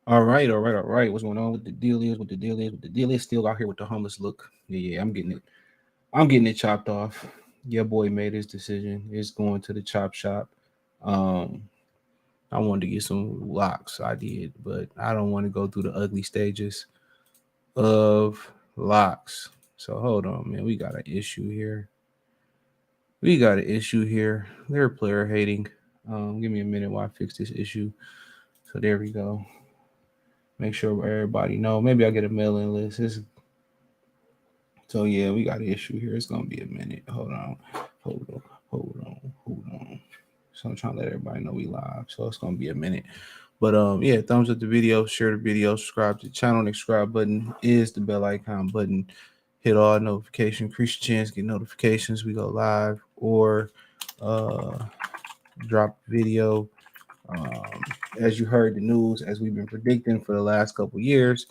All right, all right, all right. What's going on? What the deal is? What the deal is? What the deal is? Still out here with the homeless look. Yeah, I'm getting it. I'm getting it chopped off. Your boy made his decision. It's going to the chop shop. Um, I wanted to get some locks. I did, but I don't want to go through the ugly stages of locks. So hold on, man. We got an issue here. We got an issue here. They're player hating. Give me a minute while I fix this issue. So there we go. Make sure everybody know. Maybe I'll get a mailing list. So yeah, we got an issue here. It's gonna be a minute. Hold on, hold on, hold on, hold on. So I'm trying to let everybody know we live. So it's gonna be a minute. But yeah, thumbs up the video, share the video, subscribe to the channel. The subscribe button is the bell icon button. Hit all notifications, increase your chance, get notifications. We go live or uh drop video. Um, as you heard the news, as we've been predicting for the last couple years,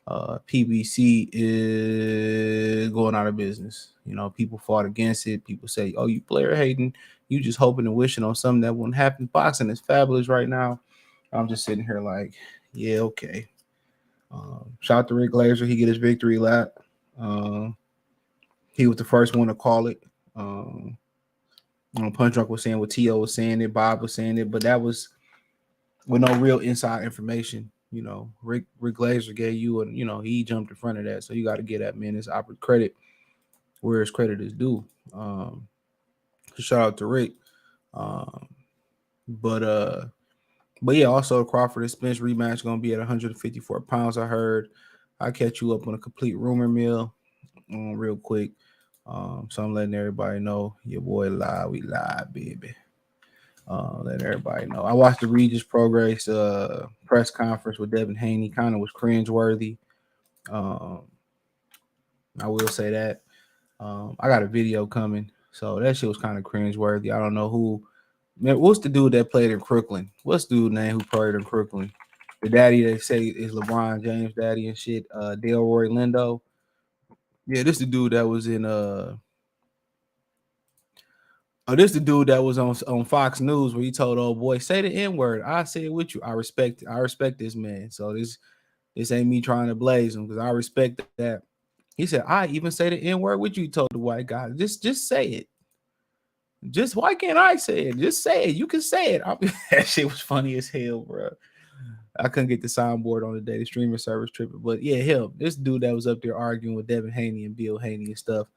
PBC is going out of business. You know, people fought against it. People say, "Oh, you player hating. You just hoping and wishing on something that wouldn't happen." Boxing is fabulous right now. I'm just sitting here like, yeah, okay. Shout out to Rick Glazer. He get his victory lap. Uh, he was the first one to call it. Um, Punch Drunk was saying what T.O. was saying it, Bob was saying it, but that was with no real inside information. You know, Rick Glazer gave you, and he jumped in front of that. So you got to get that man his credit where his credit is due. Um, Shout out to Rick. Um, but uh, but yeah, also Crawford and Spence rematch gonna be at 154 pounds. I heard. I catch you up on a complete rumor mill, real quick. So I'm letting everybody know your boy live. We live, baby. Let everybody know. I watched the Regis Progress press conference with Devin Haney. Kind of was cringeworthy. Um, I will say that. I got a video coming, so that shit was kind of cringeworthy. I don't know who. Man, what's the dude that played in Crooklyn? What's the dude name who played in Crooklyn? The daddy they say is LeBron James' daddy and shit. Delroy Lindo. Yeah, this the dude that was in Oh, this the dude that was on Fox News where he told old boy, say the N word. I say it with you. I respect this man. So this ain't me trying to blaze him because I respect that. He said, I even say the N word with you. He told the white guy, just say it. Just why can't I say it? Just say it. You can say it. That shit was funny as hell, bro. I couldn't get the soundboard on the day. The streaming service tripping. But yeah, him. This dude that was up there arguing with Devin Haney and Bill Haney and stuff,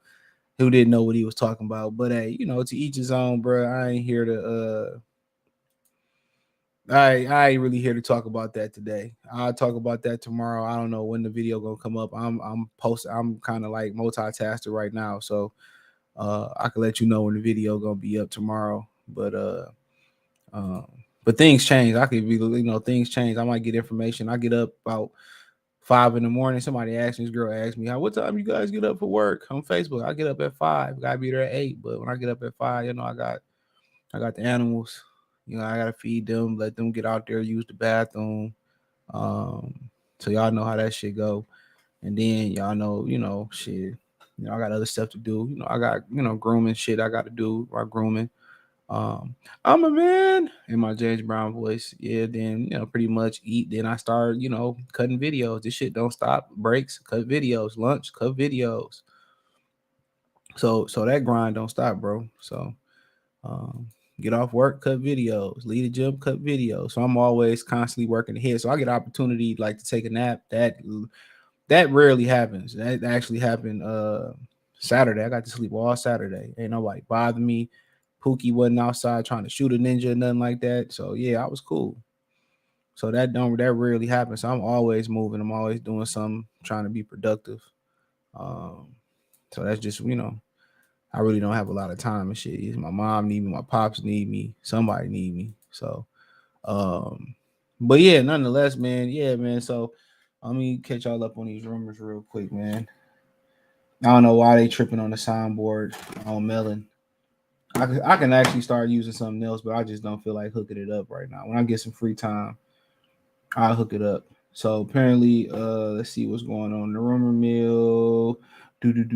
who didn't know what he was talking about. But hey, to each his own, bro. I ain't here to I ain't really here to talk about that today. I'll talk about that tomorrow. I don't know when the video gonna come up. I'm kind of like multitasker right now, so I can let you know when the video gonna be up tomorrow. Um, but things change. I could be, things change. I might get information. I get up about 5 in the morning. Somebody asked me, this girl asked me, what time you guys get up for work on Facebook? I get up at 5. Gotta be there at 8. But when I get up at 5, I got the animals. I gotta feed them, let them get out there, use the bathroom. So y'all know how that shit go. And then y'all know, shit. I got other stuff to do. I got, grooming shit I got to do. My grooming. Um, I'm a man in my James Brown voice. Yeah, then pretty much eat. Then I start, cutting videos. This shit don't stop. Breaks, cut videos. Lunch, cut videos. So that grind don't stop, bro. So um, get off work, cut videos. Leave the gym, cut videos. So I'm always constantly working ahead. So I get opportunity like to take a nap. That rarely happens. That actually happened Saturday. I got to sleep all Saturday. Ain't nobody bother me. Pookie wasn't outside trying to shoot a ninja or nothing like that. So yeah, I was cool. So that rarely happens. So I'm always moving. I'm always doing something, trying to be productive. Um, so that's just I really don't have a lot of time and shit. My mom need me, my pops need me, somebody need me. So but yeah, nonetheless, man, yeah, man. So let me catch y'all up on these rumors real quick, man. I don't know why they tripping on the soundboard on Melon. I can actually start using something else, but I just don't feel like hooking it up right now. When I get some free time, I'll hook it up. So apparently, let's see what's going on. The rumor mill. You can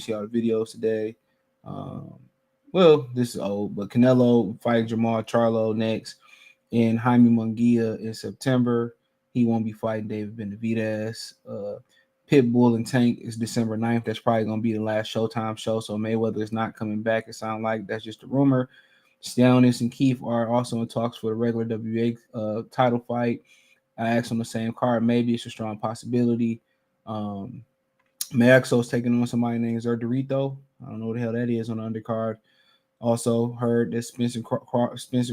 see all the videos today. Well, this is old, but Canelo fighting Jamal Charlo next. and Jaime Munguia in September. He won't be fighting David Benavidez. Pitbull and Tank is December 9th. That's probably going to be the last Showtime show. So Mayweather is not coming back. It sounds like that's just a rumor. Stellantis and Keith are also in talks for the regular WA title fight. I asked on the same card. Maybe it's a strong possibility. Maxo's taking on somebody named Zerdorito. I don't know what the hell that is on the undercard. Also heard that Spencer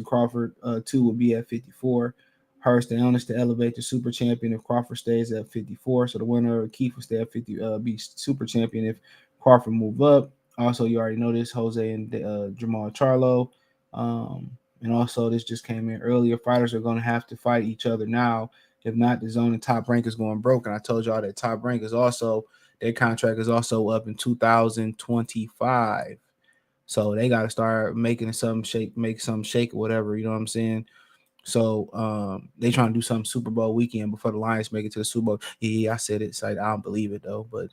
Crawford 2 will be at 54. Hurst the illness to elevate the super champion if Crawford stays at 54. So the winner of Keith will stay at 50, be super champion if Crawford move up. Also, you already know this, Jose and Jamal Charlo. And also, this just came in earlier. Fighters are going to have to fight each other now. If not, the zone and Top Rank is going broke. And I told y'all that Top Rank is also, their contract is also up in 2025. So they got to start making some shake, or whatever. You know what I'm saying? So they trying to do something Super Bowl weekend before the Lions make it to the Super Bowl. Yeah, I said it. It's like, I don't believe it though, but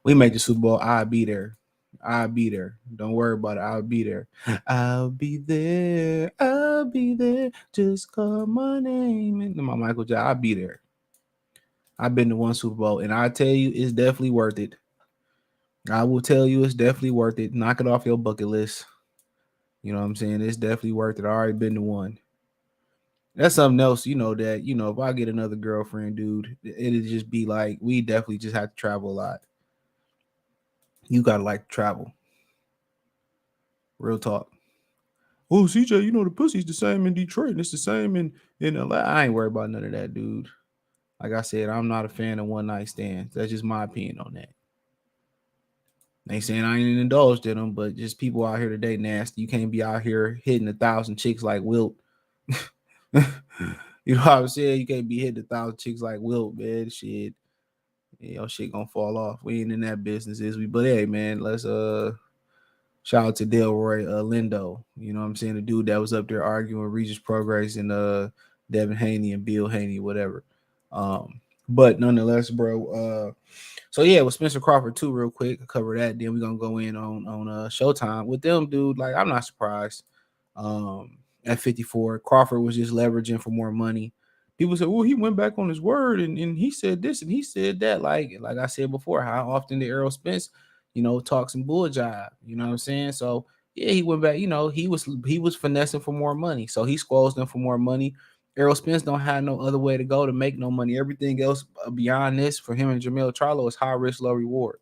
we make the Super Bowl. I'll be there. I'll be there. Don't worry about it. I'll be there. I'll be there. I'll be there. Just call my name. And my Michael Jackson. I'll be there. I've been to one Super Bowl, and I tell you, it's definitely worth it. I will tell you, it's definitely worth it. Knock it off your bucket list. You know what I'm saying? It's definitely worth it. I already been to one. That's something else, that, if I get another girlfriend, dude, it'd just be like, we definitely just have to travel a lot. You gotta like to travel. Real talk. Oh, CJ, the pussy's the same in Detroit and it's the same in LA. I ain't worried about none of that, dude. Like I said, I'm not a fan of one night stands. That's just my opinion on that. They saying I ain't indulged in them, but just people out here today nasty. You can't be out here hitting 1,000 chicks like Wilt. You know what I'm saying? You can't be hitting 1,000 chicks like Wilt, man. Shit. Your shit gonna fall off. We ain't in that business, is we? But hey, man, let's shout out to Delroy Lindo. You know what I'm saying? The dude that was up there arguing Regis Progress and Devin Haney and Bill Haney, whatever. But nonetheless, bro. So yeah, with Spencer Crawford too, real quick, I'll cover that. Then we're gonna go in on Showtime with them, dude. Like, I'm not surprised. At 54, Crawford was just leveraging for more money. People said, well, he went back on his word and he said this and he said that. Like I said before, how often did Errol Spence, talk some bull jive? You know what I'm saying? So yeah, he went back. He was finessing for more money. So he squalls them for more money. Errol Spence don't have no other way to go to make no money. Everything else beyond this for him and Jamel Charlo is high risk, low reward.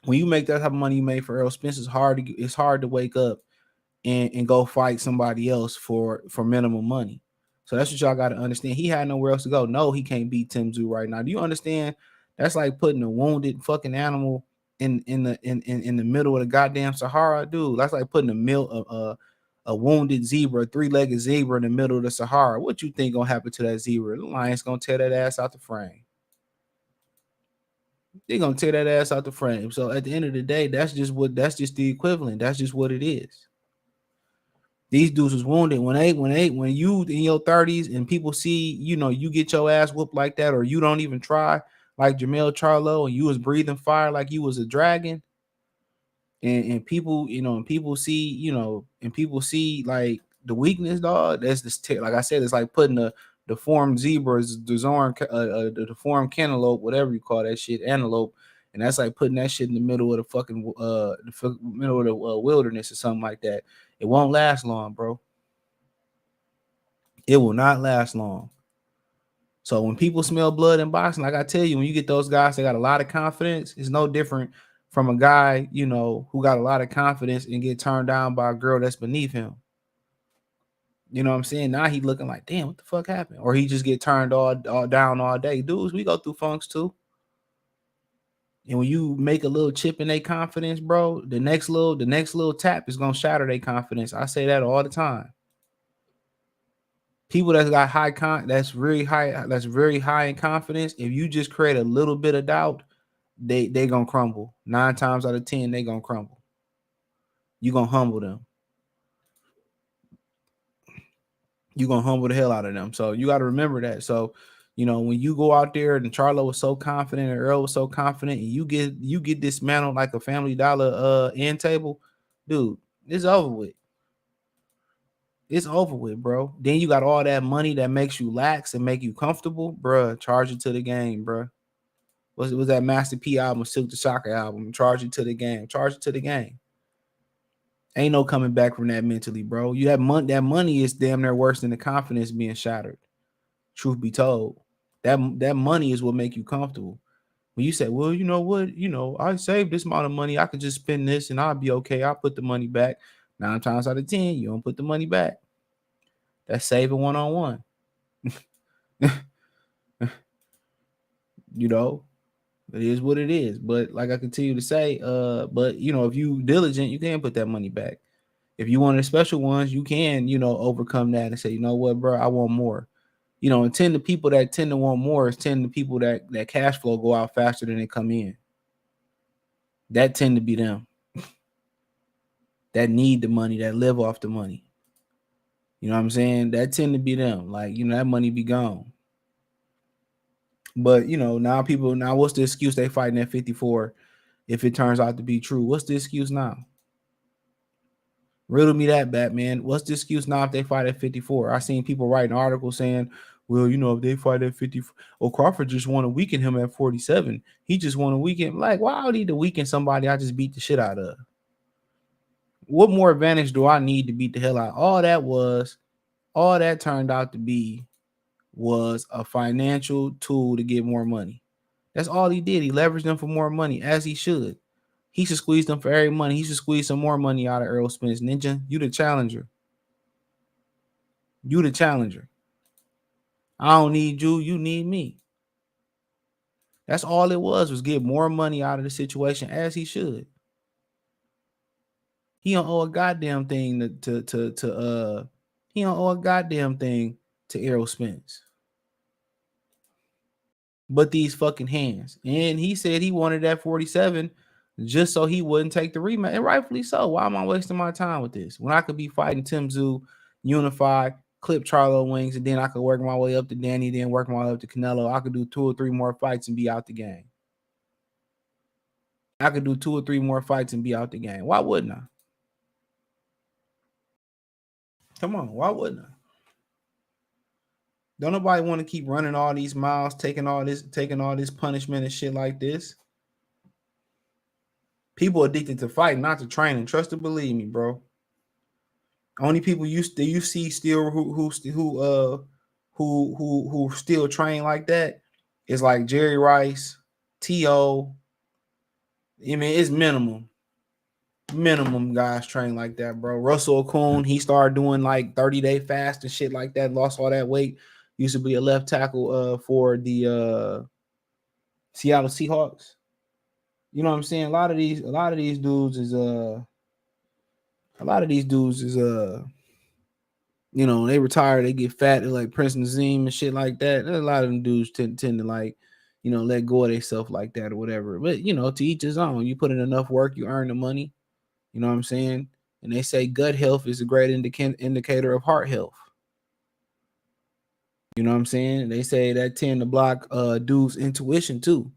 When you make that type of money you made for Errol Spence, it's hard to wake up and go fight somebody else for minimum money. So that's what y'all got to understand. He had nowhere else to go. No, he can't beat Tim Tszyu right now. Do you understand? That's like putting a wounded fucking animal in the middle of the goddamn Sahara, dude. That's like putting a wounded zebra, a 3-legged zebra in the middle of the Sahara. What you think gonna happen to that zebra? The lion's gonna tear that ass out the frame. They're gonna tear that ass out the frame. So at the end of the day, that's just the equivalent. That's just what it is. These dudes was wounded when you in your 30s and people see, you get your ass whooped like that, or you don't even try like Jamel Charlo and you was breathing fire like you was a dragon. And people, and people see, and people see like the weakness, dog. That's just like I said, it's like putting the deformed zebras, the deformed cantaloupe, whatever you call that shit, antelope, and that's like putting that shit in the middle of the fucking middle of the wilderness or something like that. It won't last long, bro. It will not last long. So when people smell blood in boxing, like I tell you, when you get those guys that got a lot of confidence, it's no different from a guy, who got a lot of confidence and get turned down by a girl that's beneath him. You know what I'm saying? Now he looking like, damn, what the fuck happened? Or he just get turned all down all day. Dudes, we go through funks too. And when you make a little chip in their confidence, bro, the next little tap is gonna shatter their confidence. I say that all the time. People that's got that's very high in confidence. If you just create a little bit of doubt, they gonna crumble. 9 times out of 10, they gonna crumble. You gonna humble them. You gonna humble the hell out of them. So you got to remember that. So, when you go out there and Charlo was so confident and Earl was so confident, and you get dismantled like a Family Dollar end table, dude, it's over with. It's over with, bro. Then you got all that money that makes you lax and make you comfortable, bruh. Charge it to the game, bruh. Was that Master P album, Silk the Shocker album? Charge it to the game. Charge it to the game. Ain't no coming back from that mentally, bro. You have money. That money is damn near worse than the confidence being shattered. Truth be told, that money is what make you comfortable. When you say, well, you know what, I saved this amount of money, I could just spend this and I'll be okay. I'll put the money back. 9 times out of 10, you don't put the money back. That's saving one-on-one. It is what it is. But like I continue to say, but if you diligent, you can put that money back. If you want the special ones, you can, overcome that and say, you know what, bro, I want more. And tend to people that tend to want more is tend to people that cash flow go out faster than they come in. That tend to be them. That need the money, that live off the money. You know what I'm saying? That tend to be them. Like, that money be gone. But, now what's the excuse they fighting at 54 if it turns out to be true? What's the excuse now? Riddle me that, Batman. What's the excuse now if they fight at 54? I seen people writing articles saying, well, if they fight at 54, Crawford just want to weaken him at 47. He just want to weaken. Like, why would I need to weaken somebody I just beat the shit out of? What more advantage do I need to beat the hell out? All that turned out to be was a financial tool to get more money. That's all he did. He leveraged them for more money, as he should. He should squeeze them for every money. He should squeeze some more money out of Earl Spence. Ninja, you the challenger. You the challenger. I don't need you. You need me. That's all it was get more money out of the situation, as he should. He don't owe a goddamn thing he don't owe a goddamn thing to Errol Spence. But these fucking hands. And he said he wanted that 47 just so he wouldn't take the rematch. And rightfully so. Why am I wasting my time with this? When I could be fighting Tim Tszyu, Unify, clip Charlo Wings, and then I could work my way up to Danny, then work my way up to Canelo. I could do 2 or 3 more fights and be out the game. I could do 2 or 3 more fights and be out the game. Why wouldn't I? Come on, why wouldn't I? Don't nobody want to keep running all these miles, taking all this punishment and shit like this. People addicted to fighting, not to training. Trust and believe me, bro. Only people you see still who still train like that is like Jerry Rice, T.O. I mean, it's minimum guys train like that, bro. Russell Okung, he started doing like 30-day fast and shit like that, lost all that weight. Used to be a left tackle for the Seattle Seahawks. You know what I'm saying? A lot of these dudes is they retire, they get fat, they're like Prince Nazim and shit like that. And a lot of them dudes tend to like, let go of themselves like that or whatever. But to each his own. You put in enough work, you earn the money. You know what I'm saying? And they say gut health is a great indicator of heart health. You know what I'm saying? They say that tend to block dudes' intuition too.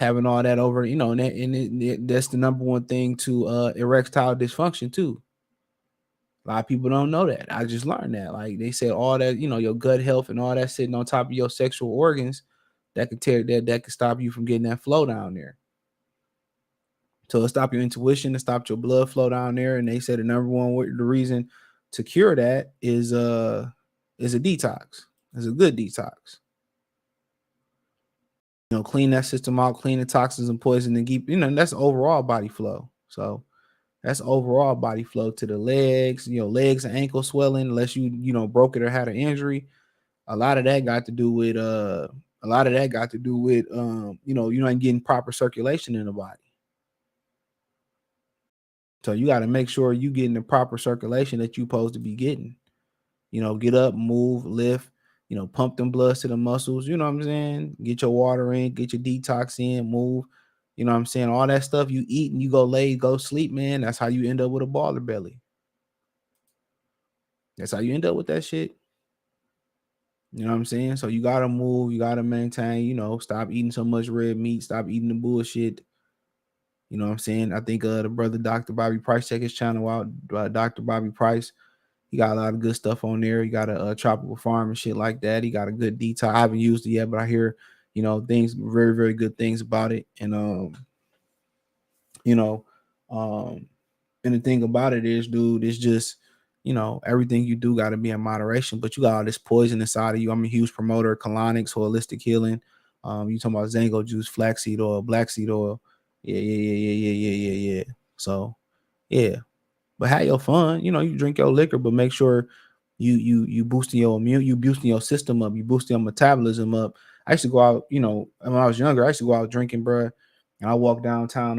Having all that over, that's the number one thing to erectile dysfunction too. A lot of people don't know that. I just learned that. Like they said, all that, your gut health and all that sitting on top of your sexual organs, that could stop you from getting that flow down there. So it stop your intuition, it stop your blood flow down there. And they said the number one the reason to cure that is a detox. It's a good detox. Clean that system out, clean the toxins and poison, and keep, that's overall body flow. So that's overall body flow to the legs, legs and ankle swelling, unless you broke it or had an injury. A lot of that got to do with you're not getting proper circulation in the body. So you got to make sure you getting the proper circulation that you're supposed to be getting. Get up, move, lift, pump them bloods to the muscles. You know what I'm saying? Get your water in, get your detox in, move. You know what I'm saying? All that stuff you eat and you go lay, go sleep, man. That's how you end up with a baller belly. That's how you end up with that shit. You know what I'm saying? So you got to move. You got to maintain, stop eating so much red meat. Stop eating the bullshit. You know what I'm saying? I think the brother Dr. Bobby Price, check his channel out. Dr. Bobby Price. He got a lot of good stuff on there. He got a tropical farm and shit like that. He got a good detox. I haven't used it yet, but I hear, things, very, very good things about it. And you know, um, and the thing about it is, dude, it's just, everything you do got to be in moderation. But you got all this poison inside of you. I'm a huge promoter of colonics, holistic healing. You talking about Zango juice, flaxseed oil, black seed oil. Yeah, yeah, yeah, yeah, yeah, yeah, yeah, yeah. So, yeah, but have your fun. You drink your liquor, but make sure you boosting your you boosting your system up, you boosting your metabolism up. I used to go out, when I was younger, I used to go out drinking, bro. And I walk downtown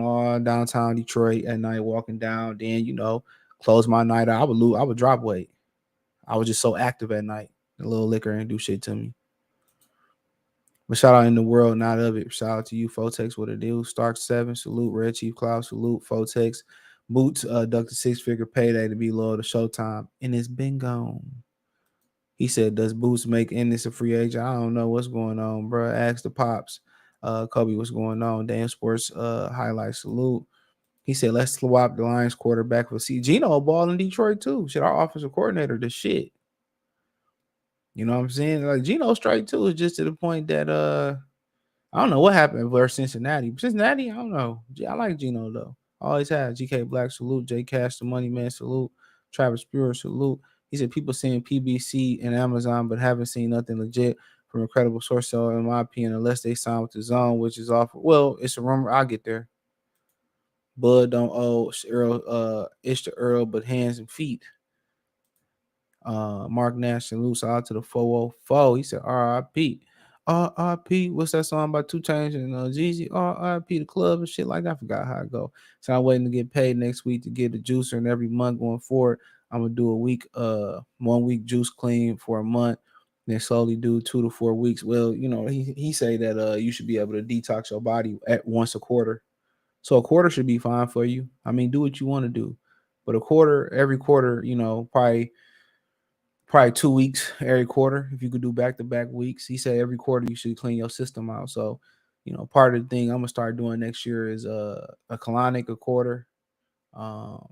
Detroit at night, walking down. Then close my night out. I would drop weight. I was just so active at night. A little liquor ain't do shit to me. But shout out in the world, not of it. Shout out to you, Fotex, what it do. Stark 7, salute. Red Chief Cloud, salute. Fotex. Boots, ducked a 6-figure payday to be loyal to Showtime. And it's been gone. He said, does Boots make Ennis a free agent? I don't know what's going on, bro. Ask the Pops. Kobe, what's going on? Damn Sports highlight, salute. He said, let's swap the Lions quarterback for Gino ball in Detroit, too. Shit, our offensive coordinator, the shit. You know what I'm saying? Like, Gino straight, too. It's just to the point that I don't know what happened versus Cincinnati. Cincinnati, I don't know. I like Gino though. Always have. GK Black, salute. J Cash, the Money Man, salute. Travis Brewer, salute. He said people saying PBC and Amazon, but haven't seen nothing legit from a credible source. So in my opinion, unless they sign with the zone, which is off. Well, it's a rumor. I'll get there. Bud don't owe Earl, it's the Earl, but hands and feet. Mark Nash, salute out to the 404. He said RIP. RIP. What's that song by 2 Chainz and Jeezy? RIP the club and shit like that. I forgot how it go. So I'm waiting to get paid next week to get a juicer, and every month going forward, I'm gonna do a week, 1 week juice clean for a month, then slowly do 2 to 4 weeks. Well, he say that you should be able to detox your body at once a quarter. So a quarter should be fine for you. I mean, do what you want to do. But a quarter, every quarter, probably 2 weeks every quarter. If you could do back-to-back weeks, he said every quarter you should clean your system out. So, part of the thing I'm gonna start doing next year is a colonic a quarter, um,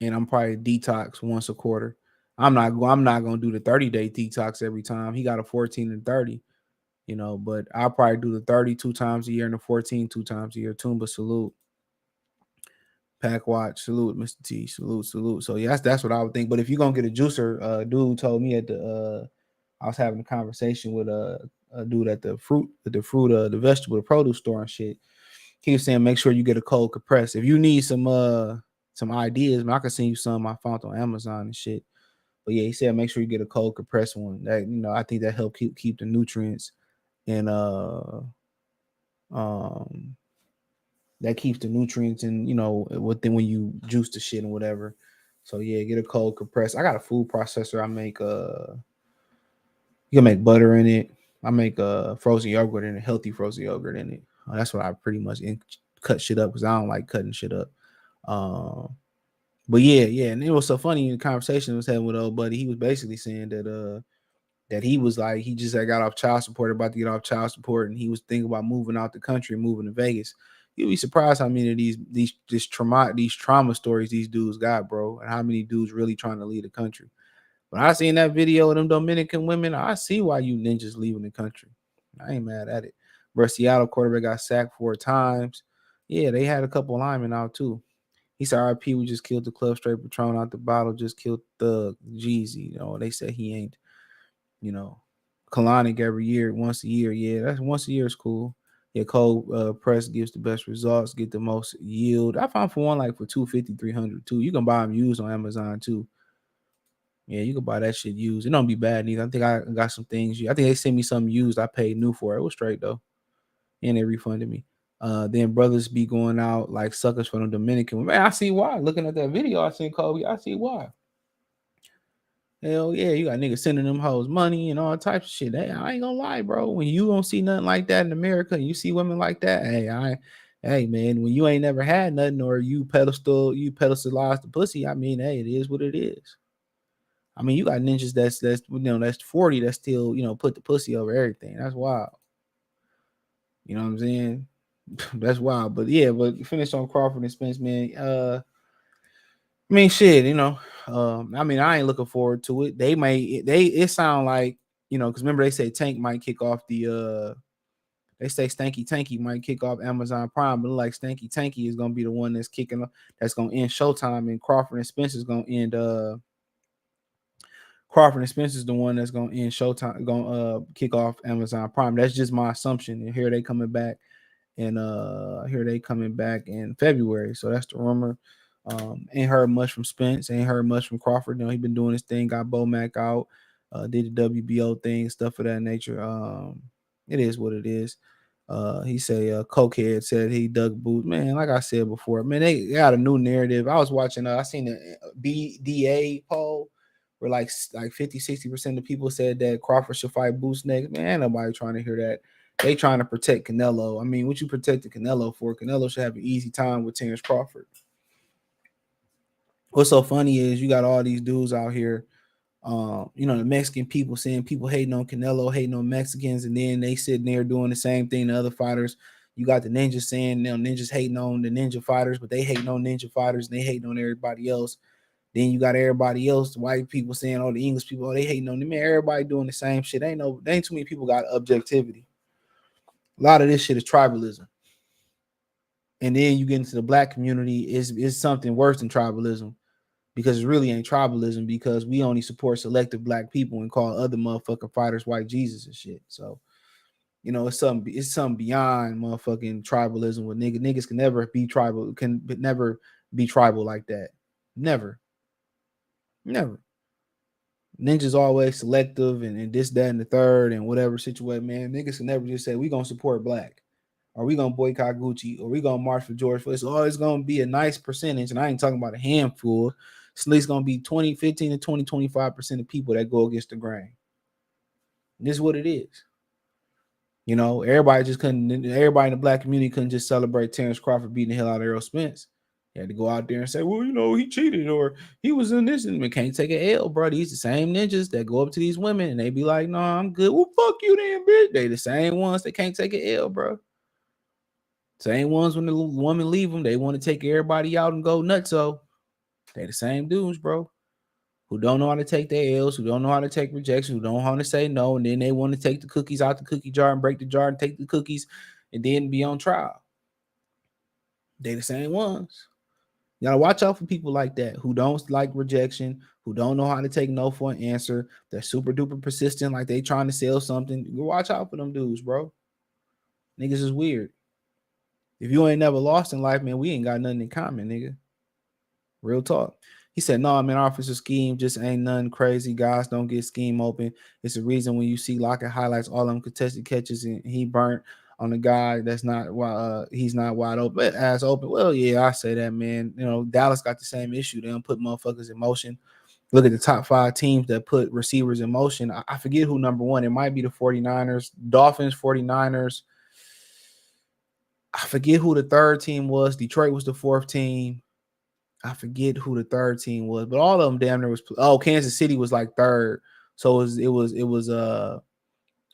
and I'm probably detox once a quarter. I'm not gonna do the 30-day detox every time. He got a 14 and 30, but I'll probably do the 30 2 times a year and the 14 2 times a year. Tumba, salute. Pack watch, salute, Mr. T, salute, salute. So yeah, that's what I would think. But if you're gonna get a juicer, dude told me at the I was having a conversation with a dude at the the vegetable, the produce store and shit. He was saying make sure you get a cold compress. If you need some ideas, man, I can send you some I found on Amazon and shit. But yeah, he said make sure you get a cold compressed one. That I think that help keep the nutrients and um that keeps the nutrients and within when you juice the shit and whatever. So yeah, get a cold compressed. I got a food processor. I make you can make butter in it. I make frozen yogurt in it, healthy frozen yogurt in it. That's what I pretty much cut shit up because I don't like cutting shit up. But yeah, and it was so funny in the conversation I was having with old buddy. He was basically saying that he was like he just got off child support, about to get off child support, and he was thinking about moving out the country and moving to Vegas. You'll be surprised how many of these trauma stories these dudes got, bro, and how many dudes really trying to leave the country. When I seen that video of them Dominican women, I see why you ninjas leaving the country. I ain't mad at it. Bro, Seattle quarterback got sacked 4 times. Yeah, they had a couple linemen out too. He said, RP, we just killed the club straight Patron out the bottle, just killed the Jeezy. They said he ain't, colonic every year, once a year. Yeah, that's once a year is cool. Yeah, cold press gives the best results, get the most yield. I found for one like for 250, 300 too. You can buy them used on Amazon too. Yeah, you can buy that shit used. It don't be bad neither. I think I got some things. I think they sent me something used. I paid new for it. It was straight though, and they refunded me. Then brothers be going out like suckers for them Dominican. Man, I see why. Looking at that video, I seen Kobe. I see why. Hell yeah, you got niggas sending them hoes money and all types of shit. Hey, I ain't gonna lie, bro. When you don't see nothing like that in America, and you see women like that, hey man, when you ain't never had nothing or you pedestalize the pussy, I mean, hey, it is what it is. I mean, you got ninjas that's 40 that still, put the pussy over everything. That's wild. You know what I'm saying? That's wild. But yeah, but finish on Crawford and Spence, man. I mean, shit, I mean, I ain't looking forward to it. It sound like, because remember they say Tank might kick off they say Stanky Tanky might kick off Amazon Prime, but it look like Stanky Tanky is gonna be the one that's gonna end Showtime, and Crawford and Spence is gonna end Crawford and Spence is the one that's gonna end Showtime, gonna kick off Amazon Prime. That's just my assumption. And here they coming back, and here they coming back in February. So that's the rumor. Ain't heard much from Spence, ain't heard much from Crawford. He been doing his thing, got Bo Mac out, did the WBO thing, stuff of that nature. It is what it is. He say Cokehead said he dug boots. Man, like I said before, man, they got a new narrative. I was watching, I seen the BDA poll where like 50-60% of people said that Crawford should fight Boots next. Man, nobody trying to hear that. They trying to protect Canelo. I mean, what you protecting Canelo for? Canelo should have an easy time with Terrence Crawford. What's so funny is you got all these dudes out here, the Mexican people saying people hating on Canelo, hating on Mexicans, and then they sitting there doing the same thing to other fighters. You got the ninjas saying ninjas hating on the ninja fighters, but they hating on ninja fighters and they hating on everybody else. Then you got everybody else, the white people saying, oh, the English people, they hating on them. Man, everybody doing the same shit. Ain't too many people got objectivity. A lot of this shit is tribalism. And then you get into the black community, is something worse than tribalism, because it really ain't tribalism, because we only support selective black people and call other motherfucking fighters white Jesus and shit. So, it's something beyond motherfucking tribalism with niggas can never be tribal, like that. Never. Ninjas always selective and this, that, and the third and whatever situation, man. Niggas can never just say we gonna support black, or we gonna boycott Gucci, or we gonna march for George Floyd. It's always gonna be a nice percentage, and I ain't talking about a handful. It's at least gonna be 15 to 20, 25% of people that go against the grain. This is what it is. Everybody in the black community couldn't just celebrate Terrence Crawford beating the hell out of Errol Spence. You had to go out there and say, well, he cheated, or he was in this, and we can't take an L, bro. These the same ninjas that go up to these women and they be like, no, I'm good. Well, fuck you then, bitch. They the same ones that can't take an L, bro. Same ones when the woman leave them, they want to take everybody out and go nuts. So they the same dudes, bro, who don't know how to take their L's, who don't know how to take rejection, who don't know how to say no, and then they want to take the cookies out the cookie jar and break the jar and take the cookies and then be on trial. They the same ones. You gotta watch out for people like that who don't like rejection, who don't know how to take no for an answer. They're super duper persistent, like they trying to sell something. You watch out for them dudes, bro. Niggas is weird. If you ain't never lost in life, man, we ain't got nothing in common, nigga. Real talk. He said, no, man, officer scheme just ain't nothing crazy. Guys don't get scheme open. It's the reason when you see Lockett highlights all them contested catches and he burnt on a guy that's not he's not wide open, ass open. Well, yeah, I say that, man. Dallas got the same issue. They don't put motherfuckers in motion. Look at the top 5 teams that put receivers in motion. I forget who number one. It might be the 49ers, Dolphins, 49ers. I forget who the third team was. Detroit was the 4th team. I forget who the third team was, but all of them damn near was. Oh, Kansas City was like 3rd. So it was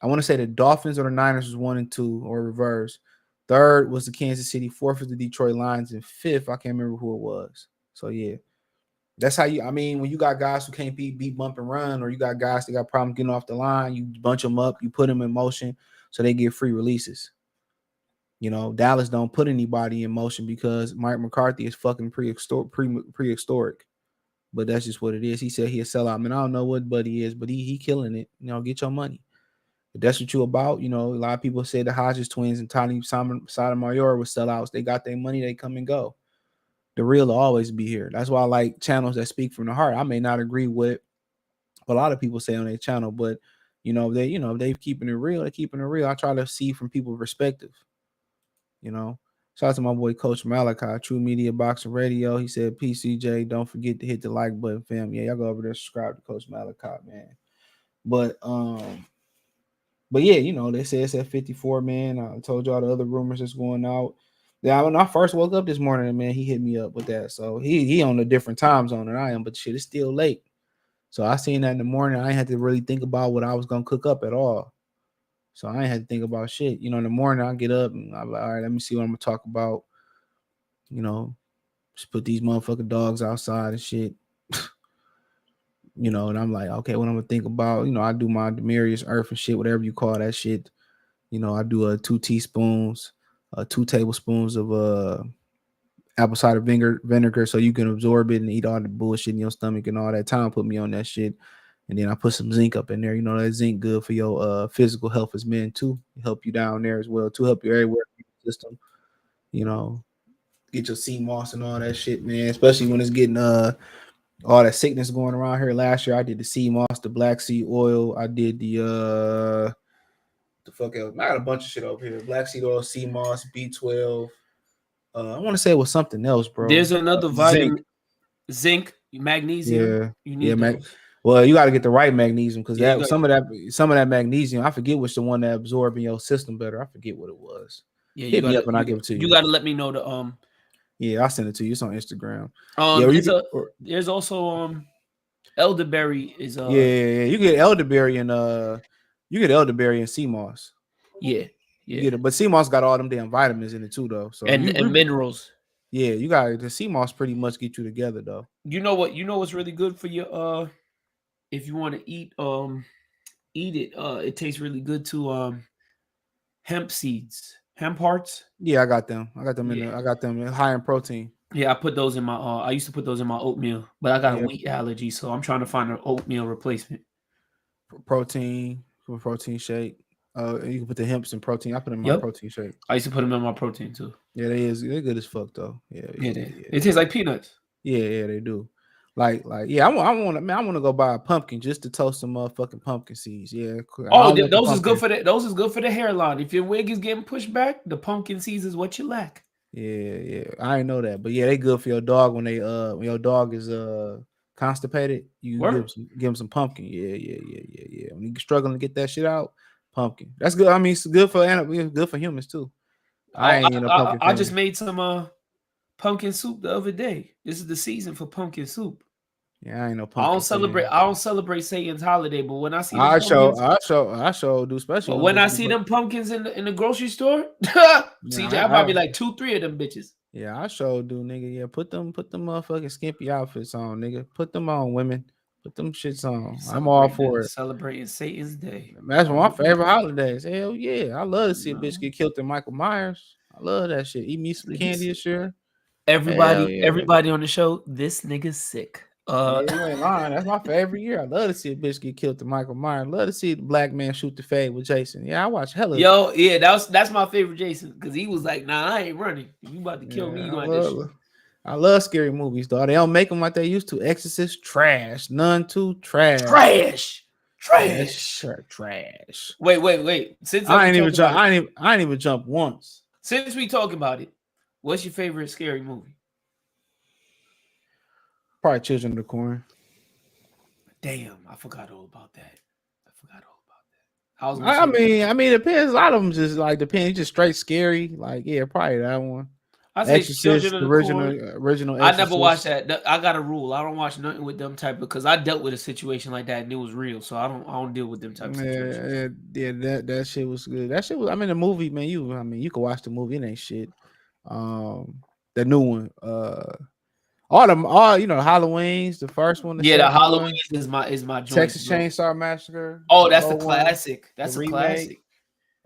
I want to say the Dolphins or the Niners was 1 and 2 or reverse. 3rd was the Kansas City, 4th was the Detroit Lions, and 5th I can't remember who it was. So yeah, that's how when you got guys who can't beat bump and run, or you got guys that got problems getting off the line, you bunch them up, you put them in motion so they get free releases. Dallas don't put anybody in motion because Mike McCarthy is fucking prehistoric. But that's just what it is. He said he'll sell out. I mean, I don't know what Buddy is, but he killing it. Get your money. If that's what you about, a lot of people say the Hodges twins and Tony Sotomayor were sellouts. They got their money, they come and go. The real will always be here. That's why I like channels that speak from the heart. I may not agree with what a lot of people say on their channel, but they keeping it real, they're keeping it real. I try to see from people's perspective. Shout out to my boy Coach Malachi, True Media Boxing Radio. He said, PCJ, don't forget to hit the like button, fam. Yeah, y'all go over there, subscribe to Coach Malachi, man. But yeah, they say it's at 54, man. I told y'all the other rumors that's going out. Yeah, when I first woke up this morning, man, he hit me up with that. So he on a different time zone than I am, but shit, it's still late. So I seen that in the morning. I ain't had to really think about what I was gonna cook up at all. So I ain't had to think about shit. In the morning I get up and I'm like, all right, let me see what I'm gonna talk about. Just put these motherfucking dogs outside and shit. And I'm like, okay, what I'm gonna think about? I do my Demarius Earth and shit, whatever you call that shit. I do 2 teaspoons, 2 tablespoons of apple cider vinegar, so you can absorb it and eat all the bullshit in your stomach and all that. Time put me on that shit. And then I put some zinc up in there. That zinc good for your physical health as men too. Help you down there as well to help you everywhere system. Get your sea moss and all that shit, man. Especially when it's getting all that sickness going around here. Last year I did the sea moss, the black seed oil. I did the fuck else. I got a bunch of shit over here. Black seed oil, sea moss, B12. I want to say it was something else, bro. There's another vitamin, zinc, magnesium. Yeah, you need those. Well, you got to get the right magnesium because Yeah, some of that magnesium, I forget which the one that absorbed in your system better. I forget what it was. Yeah, Hit me up and I'll give it to you. You got to let me know the Yeah, I'll send it to you. It's on Instagram. There's also elderberry is yeah. You get elderberry and sea moss. Yeah. You get it, but sea moss got all them damn vitamins in it too, though. So and minerals. Yeah, you got the sea moss pretty much get you together, though. You know what's really good for your if you want to eat it, it tastes really good too. Hemp seeds, hemp hearts. Yeah, I got them. I got them high in protein. Yeah, I put those in my I used to put those in my oatmeal, but I got a wheat allergy, so I'm trying to find an oatmeal replacement. Protein shake. You can put the hemps in protein. I put them in my protein shake. I used to put them in my protein too. Yeah, they're good as fuck though. Yeah. It tastes like peanuts. Yeah, they do. Like, yeah, I want to go buy a pumpkin just to toast some motherfucking pumpkin seeds. Yeah. Oh, those is good for that. Those is good for the hairline. If your wig is getting pushed back, the pumpkin seeds is what you lack. Yeah. I didn't know that, but yeah, they good for your dog when your dog is constipated. You give him some pumpkin. Yeah. When you're struggling to get that shit out, pumpkin. That's good. I mean, it's good for animals. Good for humans too. I just made some pumpkin soup the other day. This is the season for pumpkin soup. Yeah, I ain't no pumpkin. I don't celebrate Satan's holiday, but when I see I show do especially. But when I see them pumpkins in the grocery store, CJ, I buy me like 2-3 of them bitches. Yeah, I sure do, nigga. Yeah, put them motherfucking skimpy outfits on, nigga. Put them on, women. Put them shits on. I'm all for it. Celebrating Satan's Day. That's one of my favorite holidays. Hell yeah, I love to see a bitch get killed in Michael Myers. I love that shit. Eat me some candy, sure. Everybody on the show, this nigga's sick. Yeah, you ain't lying. That's my favorite year. I love to see a bitch get killed to Michael Myers. Love to see the black man shoot the fade with Jason. Yeah, I watch hella. Yo, yeah, that's my favorite Jason because he was like, "Nah, I ain't running. You about to kill me? You gonna shoot." I love scary movies, though. They don't make them like they used to. Exorcist, trash. Nun 2, trash. Trash. Wait. Since I ain't even jump once. Since we talk about it, what's your favorite scary movie? Probably Children of the Corn. Damn, I forgot all about that. I mean, it depends. A lot of them just like depend. Just straight scary. Like, yeah, probably that one. I say Exorcist, the original. Exorcist. I never watched that. I got a rule. I don't watch nothing with them type because I dealt with a situation like that and it was real. So I don't deal with them type of situations. Yeah, that shit was good. That shit was. I mean, the movie, man. You can watch the movie. It ain't shit. The new one. All Halloweens, the first one. The Halloween is my joint. Texas Chainsaw Massacre. Oh, that's the classic. That's a classic.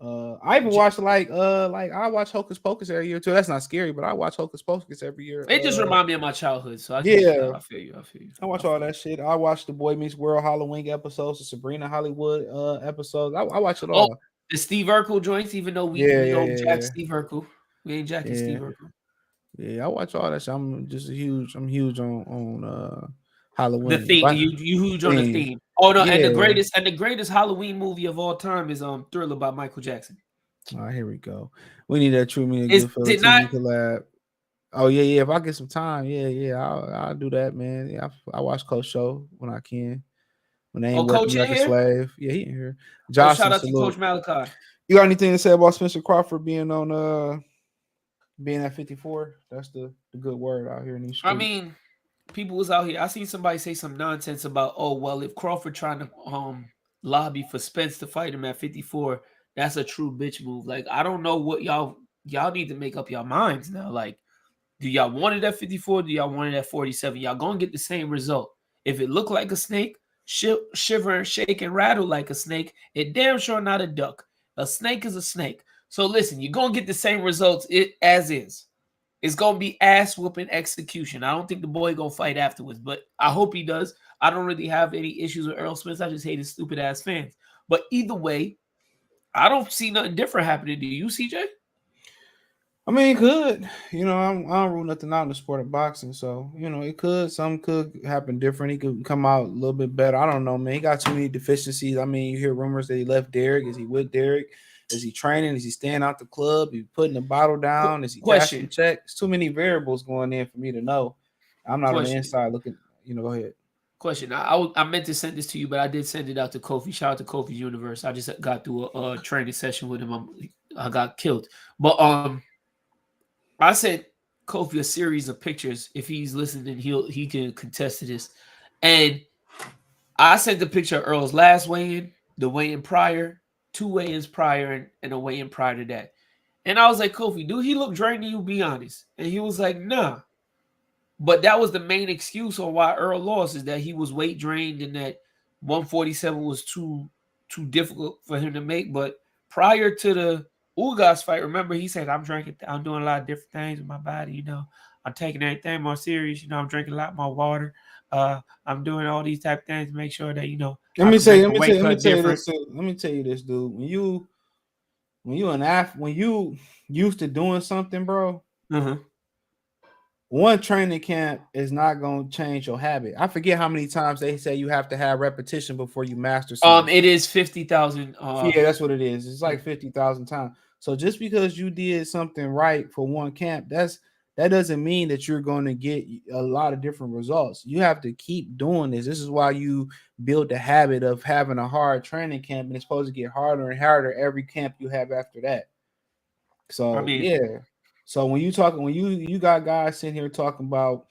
I even watched like I watch Hocus Pocus every year too. That's not scary, but I watch Hocus Pocus every year. It just reminds me of my childhood. So I feel you. I watch all that shit. I watch the Boy Meets World Halloween episodes, the Sabrina Hollywood episodes. I watch it all. The Steve Urkel joints, even though we don't jack Steve Urkel. We ain't jacking Steve Urkel. Yeah, I watch all that shit. I'm huge on Halloween. The theme, you huge on the theme. Oh no, and the greatest Halloween movie of all time is Thriller by Michael Jackson. All right, here we go. We need that True Meaning Goodfellas TV collab. Oh yeah. If I get some time, I'll do that, man. Yeah, I watch Coach Show when I can. When they ain't working like a slave. Yeah, he in here. Josh, shout out to Coach Malachi. You got anything to say about Spencer Crawford being at 54? That's the good word out here in these streets. I mean, people was out here. I seen somebody say some nonsense about, oh well, if Crawford trying to lobby for Spence to fight him at 54, that's a true bitch move. Like, I don't know what y'all need to make up your minds now. Like, Do y'all want it at 54? Do y'all want it at 47? Y'all gonna get the same result. If it look like a snake, shiver and shake and rattle like a snake, it damn sure not a duck. A snake is a snake. So listen, you're gonna get the same results as is. It's gonna be ass whooping execution. I don't think the boy gonna fight afterwards, but I hope he does. I don't really have any issues with Earl Spence. I just hate his stupid ass fans. But either way, I don't see nothing different happening. Do you, CJ? I mean, it could. I don't rule nothing out in the sport of boxing. So, it could. Something could happen different. He could come out a little bit better. I don't know, man. He got too many deficiencies. I mean, you hear rumors that he left Derek. Is he with Derek? Is he training? Is he staying out the club? Is he putting the bottle down? Is he cashing checks? Too many variables going in for me to know. I'm not on the inside looking. Go ahead. Question. I meant to send this to you, but I did send it out to Kofi. Shout out to Kofi's Universe. I just got through a training session with him. I got killed. But I sent Kofi a series of pictures. If he's listening, he can contest to this. And I sent the picture of Earl's last weigh-in, the weigh-in prior, 2 weigh-ins prior, and a weigh-in prior to that. And I was like, Kofi, do he look drained to you? Be honest. And he was like, nah. But that was the main excuse on why Earl lost, is that he was weight drained and that 147 was too difficult for him to make. But prior to the Ugas fight, remember, he said, I'm doing a lot of different things with my body, I'm taking everything more serious, I'm drinking a lot more water. I'm doing all these type of things to make sure that, let me tell you this, dude. When you used to doing something, bro, one training camp is not going to change your habit. I forget how many times they say you have to have repetition before you master something. It is 50,000. Yeah, that's what it is. It's like 50,000 times. So just because you did something right for one camp, that doesn't mean that you're going to get a lot of different results. You have to keep doing this. This is why you build the habit of having a hard training camp, and it's supposed to get harder and harder every camp you have after that. So yeah. So when you got guys sitting here talking about,